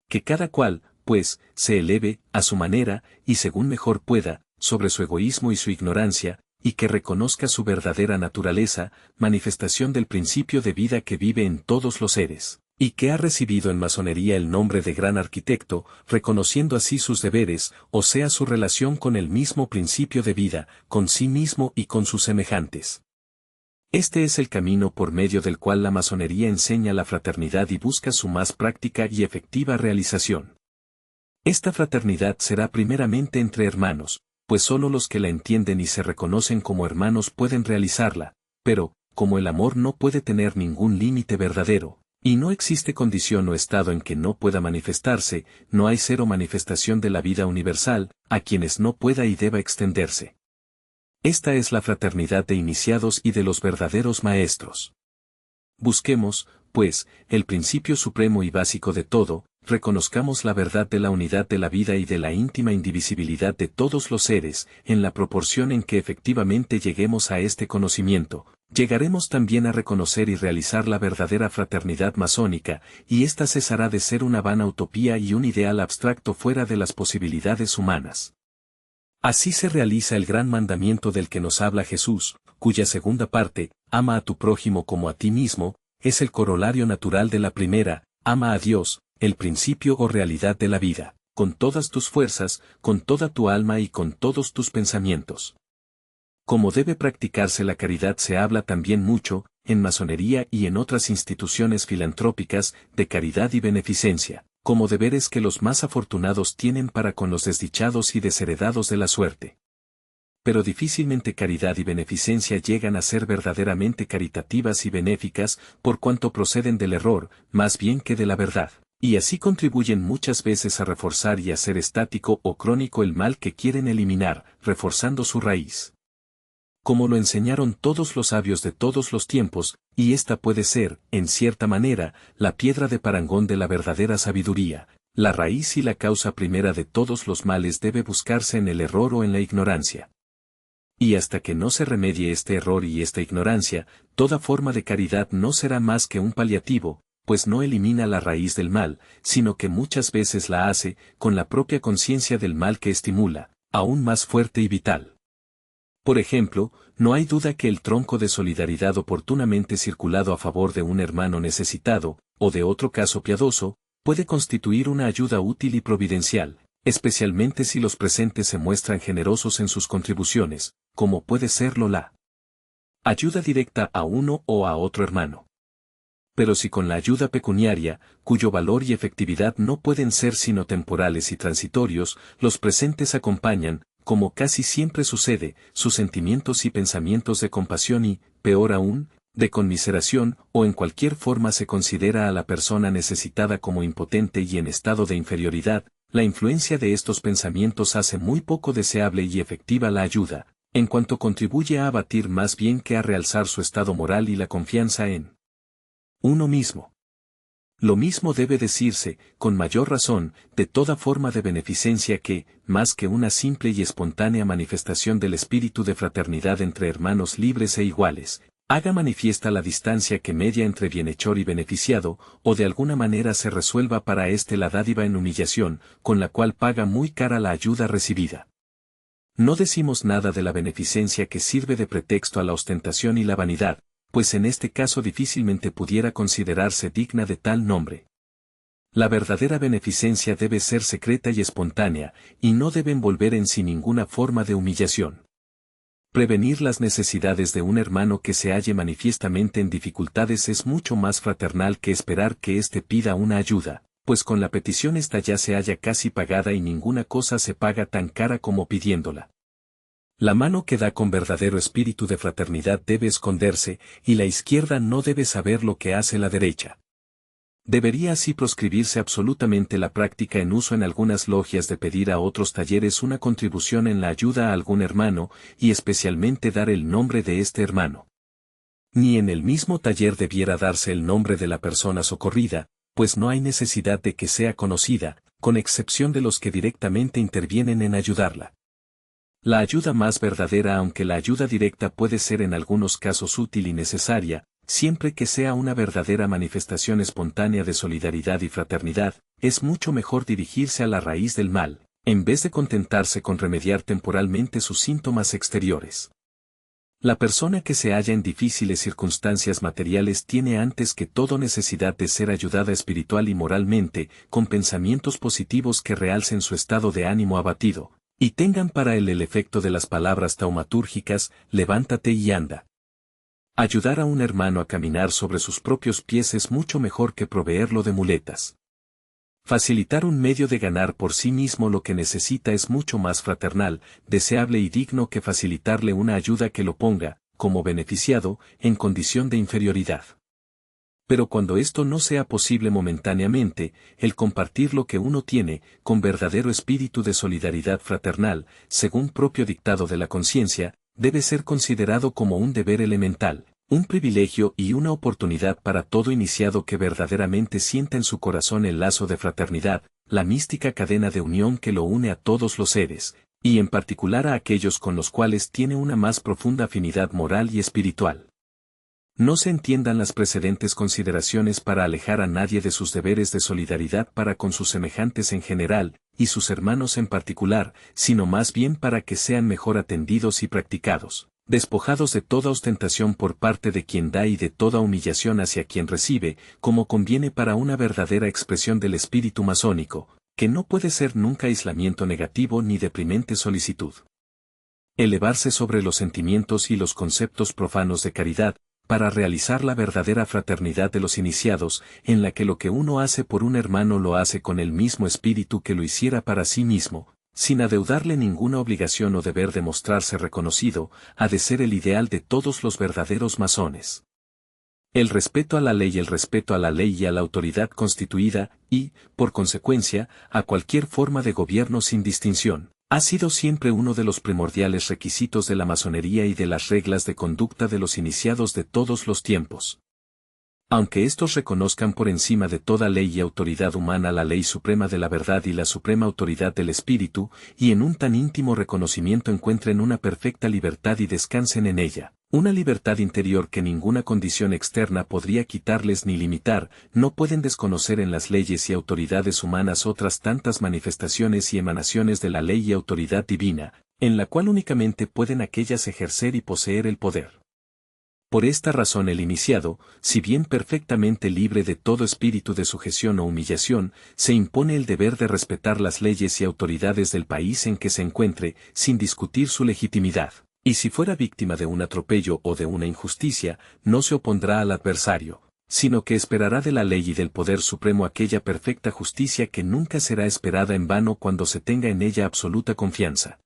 Que cada cual, pues, se eleve, a su manera, y según mejor pueda, sobre su egoísmo y su ignorancia, y que reconozca su verdadera naturaleza, manifestación del principio de vida que vive en todos los seres, y que ha recibido en masonería el nombre de gran arquitecto, reconociendo así sus deberes, o sea su relación con el mismo principio de vida, con sí mismo y con sus semejantes. Este es el camino por medio del cual la masonería enseña la fraternidad y busca su más práctica y efectiva realización. Esta fraternidad será primeramente entre hermanos, pues solo los que la entienden y se reconocen como hermanos pueden realizarla, pero, como el amor no puede tener ningún límite verdadero, y no existe condición o estado en que no pueda manifestarse, no hay ser o manifestación de la vida universal, a quienes no pueda y deba extenderse. Esta es la fraternidad de iniciados y de los verdaderos maestros. Busquemos, pues, el principio supremo y básico de todo, reconozcamos la verdad de la unidad de la vida y de la íntima indivisibilidad de todos los seres, en la proporción en que efectivamente lleguemos a este conocimiento, llegaremos también a reconocer y realizar la verdadera fraternidad masónica, y ésta cesará de ser una vana utopía y un ideal abstracto fuera de las posibilidades humanas. Así se realiza el gran mandamiento del que nos habla Jesús, cuya segunda parte, ama a tu prójimo como a ti mismo, es el corolario natural de la primera, ama a Dios, el principio o realidad de la vida, con todas tus fuerzas, con toda tu alma y con todos tus pensamientos. Como debe practicarse la caridad se habla también mucho, en masonería y en otras instituciones filantrópicas, de caridad y beneficencia, como deberes que los más afortunados tienen para con los desdichados y desheredados de la suerte. Pero difícilmente caridad y beneficencia llegan a ser verdaderamente caritativas y benéficas, por cuanto proceden del error, más bien que de la verdad, y así contribuyen muchas veces a reforzar y hacer estático o crónico el mal que quieren eliminar, reforzando su raíz. Como lo enseñaron todos los sabios de todos los tiempos, y esta puede ser, en cierta manera, la piedra de parangón de la verdadera sabiduría, la raíz y la causa primera de todos los males debe buscarse en el error o en la ignorancia. Y hasta que no se remedie este error y esta ignorancia, toda forma de caridad no será más que un paliativo, pues no elimina la raíz del mal, sino que muchas veces la hace, con la propia conciencia del mal que estimula, aún más fuerte y vital. Por ejemplo, no hay duda que el tronco de solidaridad oportunamente circulado a favor de un hermano necesitado, o de otro caso piadoso, puede constituir una ayuda útil y providencial, especialmente si los presentes se muestran generosos en sus contribuciones, como puede serlo la ayuda directa a uno o a otro hermano. Pero si con la ayuda pecuniaria, cuyo valor y efectividad no pueden ser sino temporales y transitorios, los presentes acompañan, como casi siempre sucede, sus sentimientos y pensamientos de compasión y, peor aún, de conmiseración, o en cualquier forma se considera a la persona necesitada como impotente y en estado de inferioridad, la influencia de estos pensamientos hace muy poco deseable y efectiva la ayuda, en cuanto contribuye a abatir más bien que a realzar su estado moral y la confianza en uno mismo. Lo mismo debe decirse, con mayor razón, de toda forma de beneficencia que, más que una simple y espontánea manifestación del espíritu de fraternidad entre hermanos libres e iguales, haga manifiesta la distancia que media entre bienhechor y beneficiado, o de alguna manera se resuelva para éste la dádiva en humillación, con la cual paga muy cara la ayuda recibida. No decimos nada de la beneficencia que sirve de pretexto a la ostentación y la vanidad, pues en este caso difícilmente pudiera considerarse digna de tal nombre. La verdadera beneficencia debe ser secreta y espontánea, y no debe envolver en sí ninguna forma de humillación. Prevenir las necesidades de un hermano que se halle manifiestamente en dificultades es mucho más fraternal que esperar que éste pida una ayuda, pues con la petición ésta ya se halla casi pagada y ninguna cosa se paga tan cara como pidiéndola. La mano que da con verdadero espíritu de fraternidad debe esconderse, y la izquierda no debe saber lo que hace la derecha. Debería así proscribirse absolutamente la práctica en uso en algunas logias de pedir a otros talleres una contribución en la ayuda a algún hermano, y especialmente dar el nombre de este hermano. Ni en el mismo taller debiera darse el nombre de la persona socorrida, pues no hay necesidad de que sea conocida, con excepción de los que directamente intervienen en ayudarla. La ayuda más verdadera, aunque la ayuda directa puede ser en algunos casos útil y necesaria, siempre que sea una verdadera manifestación espontánea de solidaridad y fraternidad, es mucho mejor dirigirse a la raíz del mal, en vez de contentarse con remediar temporalmente sus síntomas exteriores. La persona que se halla en difíciles circunstancias materiales tiene antes que todo necesidad de ser ayudada espiritual y moralmente, con pensamientos positivos que realcen su estado de ánimo abatido, y tengan para él el efecto de las palabras taumatúrgicas, levántate y anda. Ayudar a un hermano a caminar sobre sus propios pies es mucho mejor que proveerlo de muletas. Facilitar un medio de ganar por sí mismo lo que necesita es mucho más fraternal, deseable y digno que facilitarle una ayuda que lo ponga, como beneficiado, en condición de inferioridad. Pero cuando esto no sea posible momentáneamente, el compartir lo que uno tiene, con verdadero espíritu de solidaridad fraternal, según propio dictado de la conciencia, debe ser considerado como un deber elemental, un privilegio y una oportunidad para todo iniciado que verdaderamente sienta en su corazón el lazo de fraternidad, la mística cadena de unión que lo une a todos los seres, y en particular a aquellos con los cuales tiene una más profunda afinidad moral y espiritual. No se entiendan las precedentes consideraciones para alejar a nadie de sus deberes de solidaridad para con sus semejantes en general, y sus hermanos en particular, sino más bien para que sean mejor atendidos y practicados, despojados de toda ostentación por parte de quien da y de toda humillación hacia quien recibe, como conviene para una verdadera expresión del espíritu masónico, que no puede ser nunca aislamiento negativo ni deprimente solicitud. Elevarse sobre los sentimientos y los conceptos profanos de caridad, para realizar la verdadera fraternidad de los iniciados, en la que lo que uno hace por un hermano lo hace con el mismo espíritu que lo hiciera para sí mismo, sin adeudarle ninguna obligación o deber de mostrarse reconocido, ha de ser el ideal de todos los verdaderos masones. El respeto a la ley y a la autoridad constituida, y, por consecuencia, a cualquier forma de gobierno sin distinción, ha sido siempre uno de los primordiales requisitos de la masonería y de las reglas de conducta de los iniciados de todos los tiempos. Aunque éstos reconozcan por encima de toda ley y autoridad humana la ley suprema de la verdad y la suprema autoridad del espíritu, y en un tan íntimo reconocimiento encuentren una perfecta libertad y descansen en ella, una libertad interior que ninguna condición externa podría quitarles ni limitar, no pueden desconocer en las leyes y autoridades humanas otras tantas manifestaciones y emanaciones de la ley y autoridad divina, en la cual únicamente pueden aquellas ejercer y poseer el poder. Por esta razón el iniciado, si bien perfectamente libre de todo espíritu de sujeción o humillación, se impone el deber de respetar las leyes y autoridades del país en que se encuentre, sin discutir su legitimidad, y si fuera víctima de un atropello o de una injusticia, no se opondrá al adversario, sino que esperará de la ley y del poder supremo aquella perfecta justicia que nunca será esperada en vano cuando se tenga en ella absoluta confianza.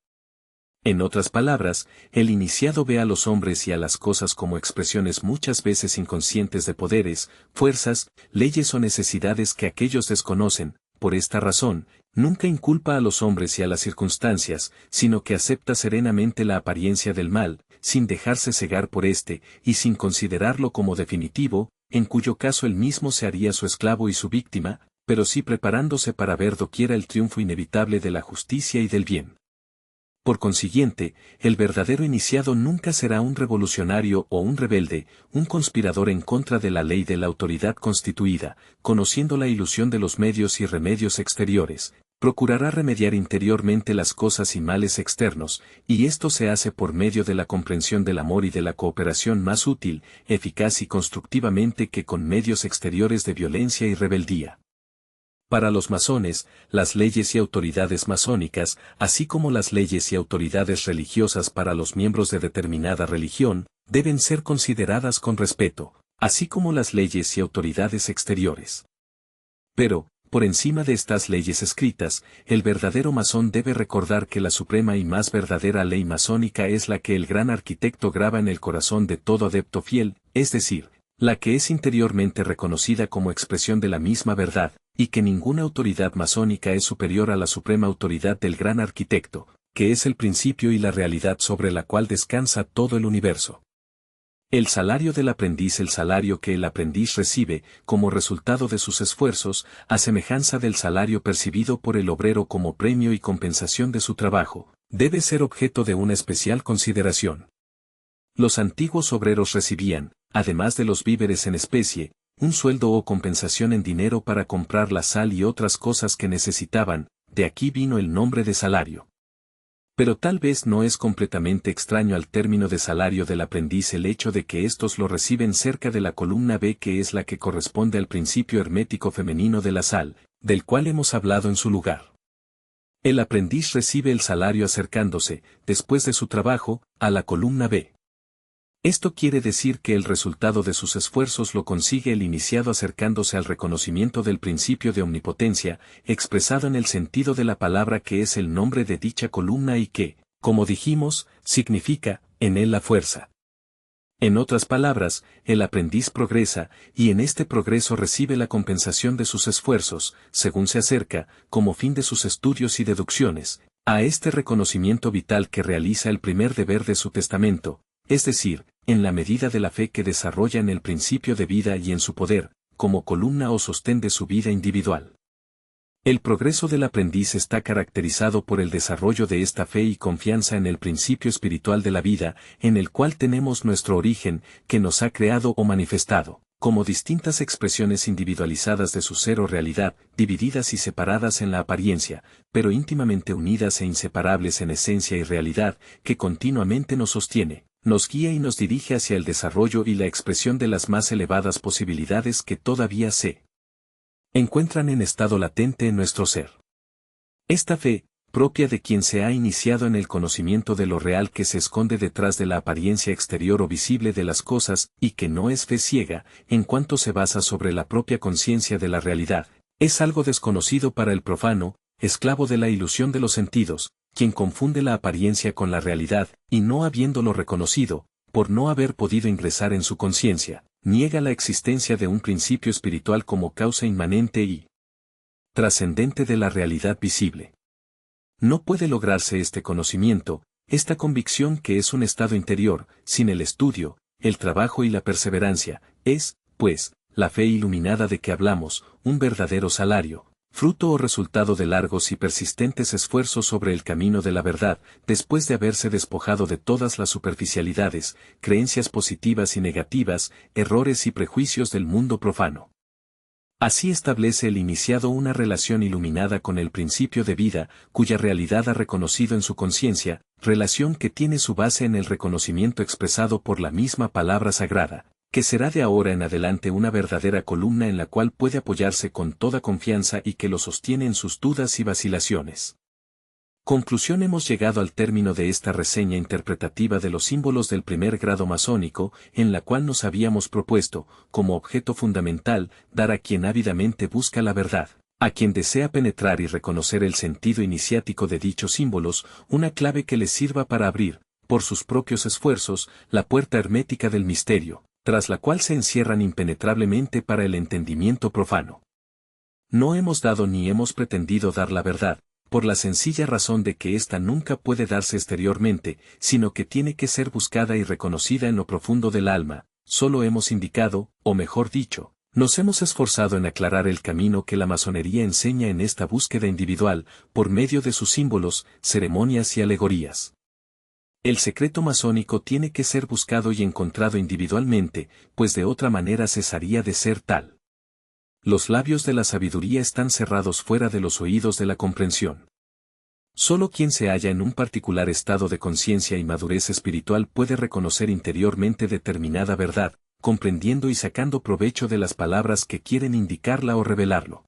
En otras palabras, el iniciado ve a los hombres y a las cosas como expresiones muchas veces inconscientes de poderes, fuerzas, leyes o necesidades que aquellos desconocen. Por esta razón, nunca inculpa a los hombres y a las circunstancias, sino que acepta serenamente la apariencia del mal, sin dejarse cegar por éste, y sin considerarlo como definitivo, en cuyo caso él mismo se haría su esclavo y su víctima, pero sí preparándose para ver doquiera el triunfo inevitable de la justicia y del bien. Por consiguiente, el verdadero iniciado nunca será un revolucionario o un rebelde, un conspirador en contra de la ley de la autoridad constituida, conociendo la ilusión de los medios y remedios exteriores, procurará remediar interiormente las cosas y males externos, y esto se hace por medio de la comprensión del amor y de la cooperación más útil, eficaz y constructivamente que con medios exteriores de violencia y rebeldía. Para los masones, las leyes y autoridades masónicas, así como las leyes y autoridades religiosas para los miembros de determinada religión, deben ser consideradas con respeto, así como las leyes y autoridades exteriores. Pero, por encima de estas leyes escritas, el verdadero masón debe recordar que la suprema y más verdadera ley masónica es la que el gran arquitecto graba en el corazón de todo adepto fiel, es decir, La que es interiormente reconocida como expresión de la misma verdad, y que ninguna autoridad masónica es superior a la suprema autoridad del gran arquitecto, que es el principio y la realidad sobre la cual descansa todo el universo. El salario del aprendiz, el salario que el aprendiz recibe como resultado de sus esfuerzos, a semejanza del salario percibido por el obrero como premio y compensación de su trabajo, debe ser objeto de una especial consideración. Los antiguos obreros recibían, además de los víveres en especie, un sueldo o compensación en dinero para comprar la sal y otras cosas que necesitaban, de aquí vino el nombre de salario. Pero tal vez no es completamente extraño al término de salario del aprendiz el hecho de que éstos lo reciben cerca de la columna B, que es la que corresponde al principio hermético femenino de la sal, del cual hemos hablado en su lugar. El aprendiz recibe el salario acercándose, después de su trabajo, a la columna B. Esto quiere decir que el resultado de sus esfuerzos lo consigue el iniciado acercándose al reconocimiento del principio de omnipotencia, expresado en el sentido de la palabra que es el nombre de dicha columna y que, como dijimos, significa, en él la fuerza. En otras palabras, el aprendiz progresa, y en este progreso recibe la compensación de sus esfuerzos, según se acerca, como fin de sus estudios y deducciones, a este reconocimiento vital que realiza el primer deber de su testamento, es decir, en la medida de la fe que desarrolla en el principio de vida y en su poder, como columna o sostén de su vida individual. El progreso del aprendiz está caracterizado por el desarrollo de esta fe y confianza en el principio espiritual de la vida, en el cual tenemos nuestro origen, que nos ha creado o manifestado, como distintas expresiones individualizadas de su ser o realidad, divididas y separadas en la apariencia, pero íntimamente unidas e inseparables en esencia y realidad, que continuamente nos sostiene, nos guía y nos dirige hacia el desarrollo y la expresión de las más elevadas posibilidades que todavía se encuentran en estado latente en nuestro ser. Esta fe, propia de quien se ha iniciado en el conocimiento de lo real que se esconde detrás de la apariencia exterior o visible de las cosas, y que no es fe ciega, en cuanto se basa sobre la propia conciencia de la realidad, es algo desconocido para el profano, esclavo de la ilusión de los sentidos, quien confunde la apariencia con la realidad, y no habiéndolo reconocido, por no haber podido ingresar en su conciencia, niega la existencia de un principio espiritual como causa inmanente y trascendente de la realidad visible. No puede lograrse este conocimiento, esta convicción que es un estado interior, sin el estudio, el trabajo y la perseverancia, es, pues, la fe iluminada de que hablamos, un verdadero salario, fruto o resultado de largos y persistentes esfuerzos sobre el camino de la verdad, después de haberse despojado de todas las superficialidades, creencias positivas y negativas, errores y prejuicios del mundo profano. Así establece el iniciado una relación iluminada con el principio de vida, cuya realidad ha reconocido en su conciencia, relación que tiene su base en el reconocimiento expresado por la misma palabra sagrada, que será de ahora en adelante una verdadera columna en la cual puede apoyarse con toda confianza y que lo sostiene en sus dudas y vacilaciones. Conclusión: hemos llegado al término de esta reseña interpretativa de los símbolos del primer grado masónico, en la cual nos habíamos propuesto, como objeto fundamental, dar a quien ávidamente busca la verdad, a quien desea penetrar y reconocer el sentido iniciático de dichos símbolos, una clave que les sirva para abrir, por sus propios esfuerzos, la puerta hermética del misterio, tras la cual se encierran impenetrablemente para el entendimiento profano. No hemos dado ni hemos pretendido dar la verdad, por la sencilla razón de que ésta nunca puede darse exteriormente, sino que tiene que ser buscada y reconocida en lo profundo del alma. Solo hemos indicado, o mejor dicho, nos hemos esforzado en aclarar el camino que la masonería enseña en esta búsqueda individual, por medio de sus símbolos, ceremonias y alegorías. El secreto masónico tiene que ser buscado y encontrado individualmente, pues de otra manera cesaría de ser tal. Los labios de la sabiduría están cerrados fuera de los oídos de la comprensión. Solo quien se halla en un particular estado de conciencia y madurez espiritual puede reconocer interiormente determinada verdad, comprendiendo y sacando provecho de las palabras que quieren indicarla o revelarlo.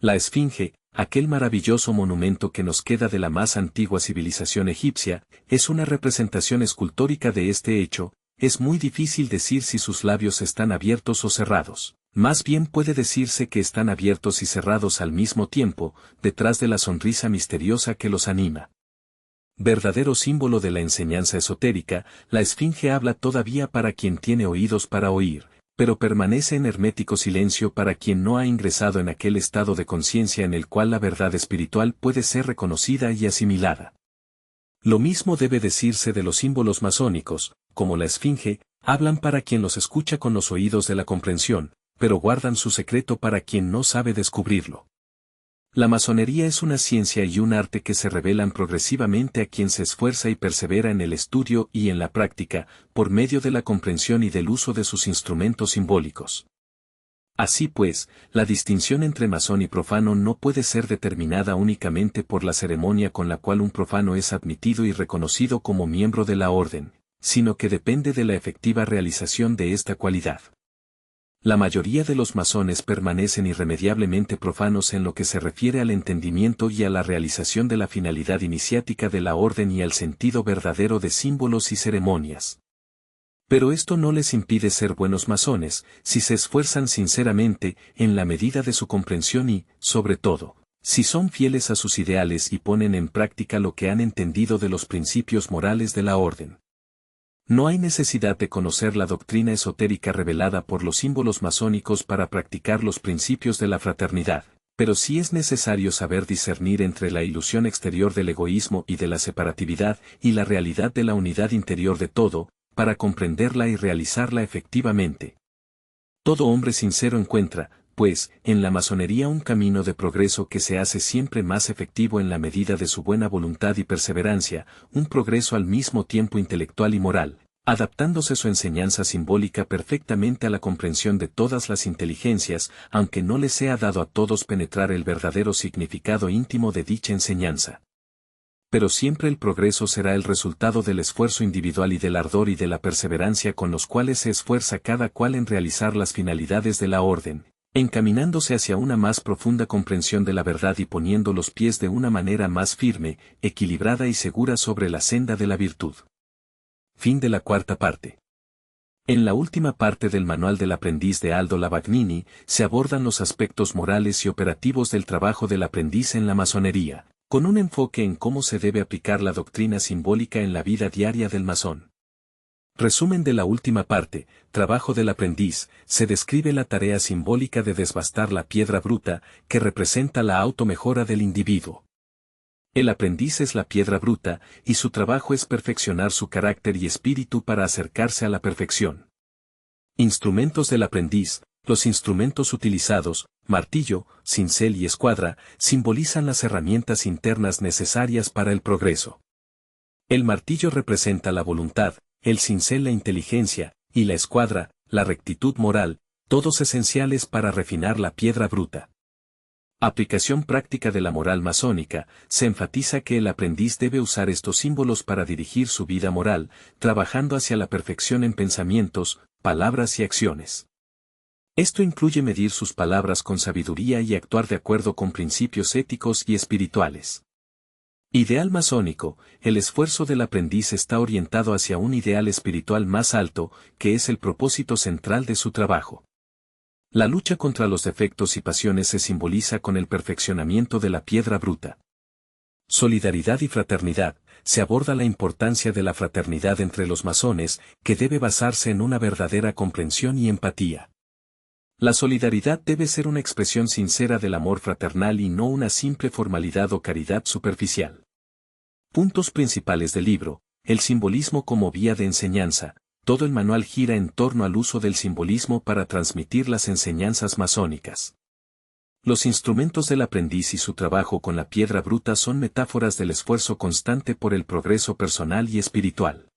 La Esfinge, aquel maravilloso monumento que nos queda de la más antigua civilización egipcia, es una representación escultórica de este hecho. Es muy difícil decir si sus labios están abiertos o cerrados. Más bien puede decirse que están abiertos y cerrados al mismo tiempo, detrás de la sonrisa misteriosa que los anima. Verdadero símbolo de la enseñanza esotérica, la Esfinge habla todavía para quien tiene oídos para oír, pero permanece en hermético silencio para quien no ha ingresado en aquel estado de conciencia en el cual la verdad espiritual puede ser reconocida y asimilada. Lo mismo debe decirse de los símbolos masónicos, como la esfinge, hablan para quien los escucha con los oídos de la comprensión, pero guardan su secreto para quien no sabe descubrirlo. La masonería es una ciencia y un arte que se revelan progresivamente a quien se esfuerza y persevera en el estudio y en la práctica, por medio de la comprensión y del uso de sus instrumentos simbólicos. Así pues, la distinción entre masón y profano no puede ser determinada únicamente por la ceremonia con la cual un profano es admitido y reconocido como miembro de la orden, sino que depende de la efectiva realización de esta cualidad. La mayoría de los masones permanecen irremediablemente profanos en lo que se refiere al entendimiento y a la realización de la finalidad iniciática de la orden y al sentido verdadero de símbolos y ceremonias. Pero esto no les impide ser buenos masones, si se esfuerzan sinceramente, en la medida de su comprensión y, sobre todo, si son fieles a sus ideales y ponen en práctica lo que han entendido de los principios morales de la orden. No hay necesidad de conocer la doctrina esotérica revelada por los símbolos masónicos para practicar los principios de la fraternidad, pero sí es necesario saber discernir entre la ilusión exterior del egoísmo y de la separatividad y la realidad de la unidad interior de todo, para comprenderla y realizarla efectivamente. Todo hombre sincero encuentra, pues, en la masonería un camino de progreso que se hace siempre más efectivo en la medida de su buena voluntad y perseverancia, un progreso al mismo tiempo intelectual y moral, adaptándose su enseñanza simbólica perfectamente a la comprensión de todas las inteligencias, aunque no les sea dado a todos penetrar el verdadero significado íntimo de dicha enseñanza. Pero siempre el progreso será el resultado del esfuerzo individual y del ardor y de la perseverancia con los cuales se esfuerza cada cual en realizar las finalidades de la orden, encaminándose hacia una más profunda comprensión de la verdad y poniendo los pies de una manera más firme, equilibrada y segura sobre la senda de la virtud. Fin de la cuarta parte. En la última parte del Manual del Aprendiz de Aldo Lavagnini, se abordan los aspectos morales y operativos del trabajo del aprendiz en la masonería, con un enfoque en cómo se debe aplicar la doctrina simbólica en la vida diaria del masón. Resumen de la última parte, trabajo del aprendiz, se describe la tarea simbólica de desbastar la piedra bruta, que representa la automejora del individuo. El aprendiz es la piedra bruta, y su trabajo es perfeccionar su carácter y espíritu para acercarse a la perfección. Instrumentos del aprendiz. Los instrumentos utilizados, martillo, cincel y escuadra, simbolizan las herramientas internas necesarias para el progreso. El martillo representa la voluntad, el cincel la inteligencia, y la escuadra, la rectitud moral, todos esenciales para refinar la piedra bruta. Aplicación práctica de la moral masónica, se enfatiza que el aprendiz debe usar estos símbolos para dirigir su vida moral, trabajando hacia la perfección en pensamientos, palabras y acciones. Esto incluye medir sus palabras con sabiduría y actuar de acuerdo con principios éticos y espirituales. Ideal masónico, el esfuerzo del aprendiz está orientado hacia un ideal espiritual más alto, que es el propósito central de su trabajo. La lucha contra los defectos y pasiones se simboliza con el perfeccionamiento de la piedra bruta. Solidaridad y fraternidad, se aborda la importancia de la fraternidad entre los masones, que debe basarse en una verdadera comprensión y empatía. La solidaridad debe ser una expresión sincera del amor fraternal y no una simple formalidad o caridad superficial. Puntos principales del libro: el simbolismo como vía de enseñanza. Todo el manual gira en torno al uso del simbolismo para transmitir las enseñanzas masónicas. Los instrumentos del aprendiz y su trabajo con la piedra bruta son metáforas del esfuerzo constante por el progreso personal y espiritual.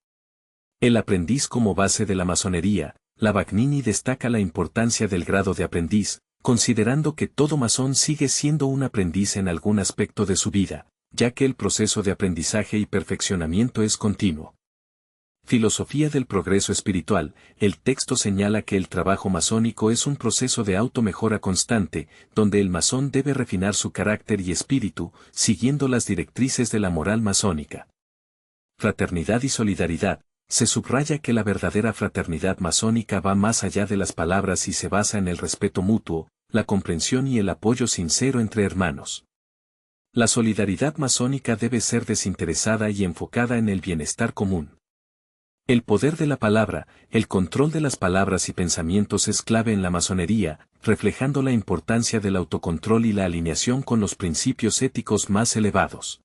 El aprendiz como base de la masonería. Lavagnini destaca la importancia del grado de aprendiz, considerando que todo masón sigue siendo un aprendiz en algún aspecto de su vida, ya que el proceso de aprendizaje y perfeccionamiento es continuo. Filosofía del progreso espiritual. El texto señala que el trabajo masónico es un proceso de automejora constante, donde el masón debe refinar su carácter y espíritu, siguiendo las directrices de la moral masónica. Fraternidad y solidaridad. Se subraya que la verdadera fraternidad masónica va más allá de las palabras y se basa en el respeto mutuo, la comprensión y el apoyo sincero entre hermanos. La solidaridad masónica debe ser desinteresada y enfocada en el bienestar común. El poder de la palabra, el control de las palabras y pensamientos es clave en la masonería, reflejando la importancia del autocontrol y la alineación con los principios éticos más elevados.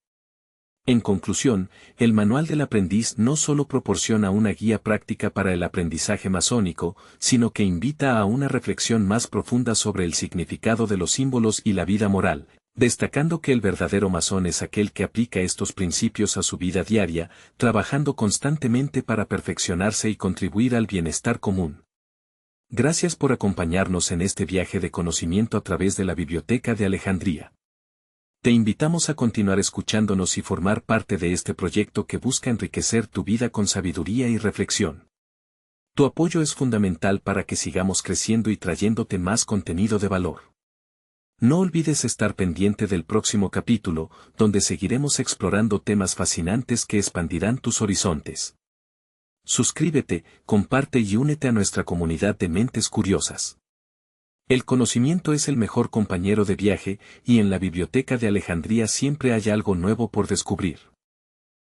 En conclusión, el Manual del Aprendiz no solo proporciona una guía práctica para el aprendizaje masónico, sino que invita a una reflexión más profunda sobre el significado de los símbolos y la vida moral, destacando que el verdadero masón es aquel que aplica estos principios a su vida diaria, trabajando constantemente para perfeccionarse y contribuir al bienestar común. Gracias por acompañarnos en este viaje de conocimiento a través de la Biblioteca de Alejandría. Te invitamos a continuar escuchándonos y formar parte de este proyecto que busca enriquecer tu vida con sabiduría y reflexión. Tu apoyo es fundamental para que sigamos creciendo y trayéndote más contenido de valor. No olvides estar pendiente del próximo capítulo, donde seguiremos explorando temas fascinantes que expandirán tus horizontes. Suscríbete, comparte y únete a nuestra comunidad de mentes curiosas. El conocimiento es el mejor compañero de viaje, y en la Biblioteca de Alejandría siempre hay algo nuevo por descubrir.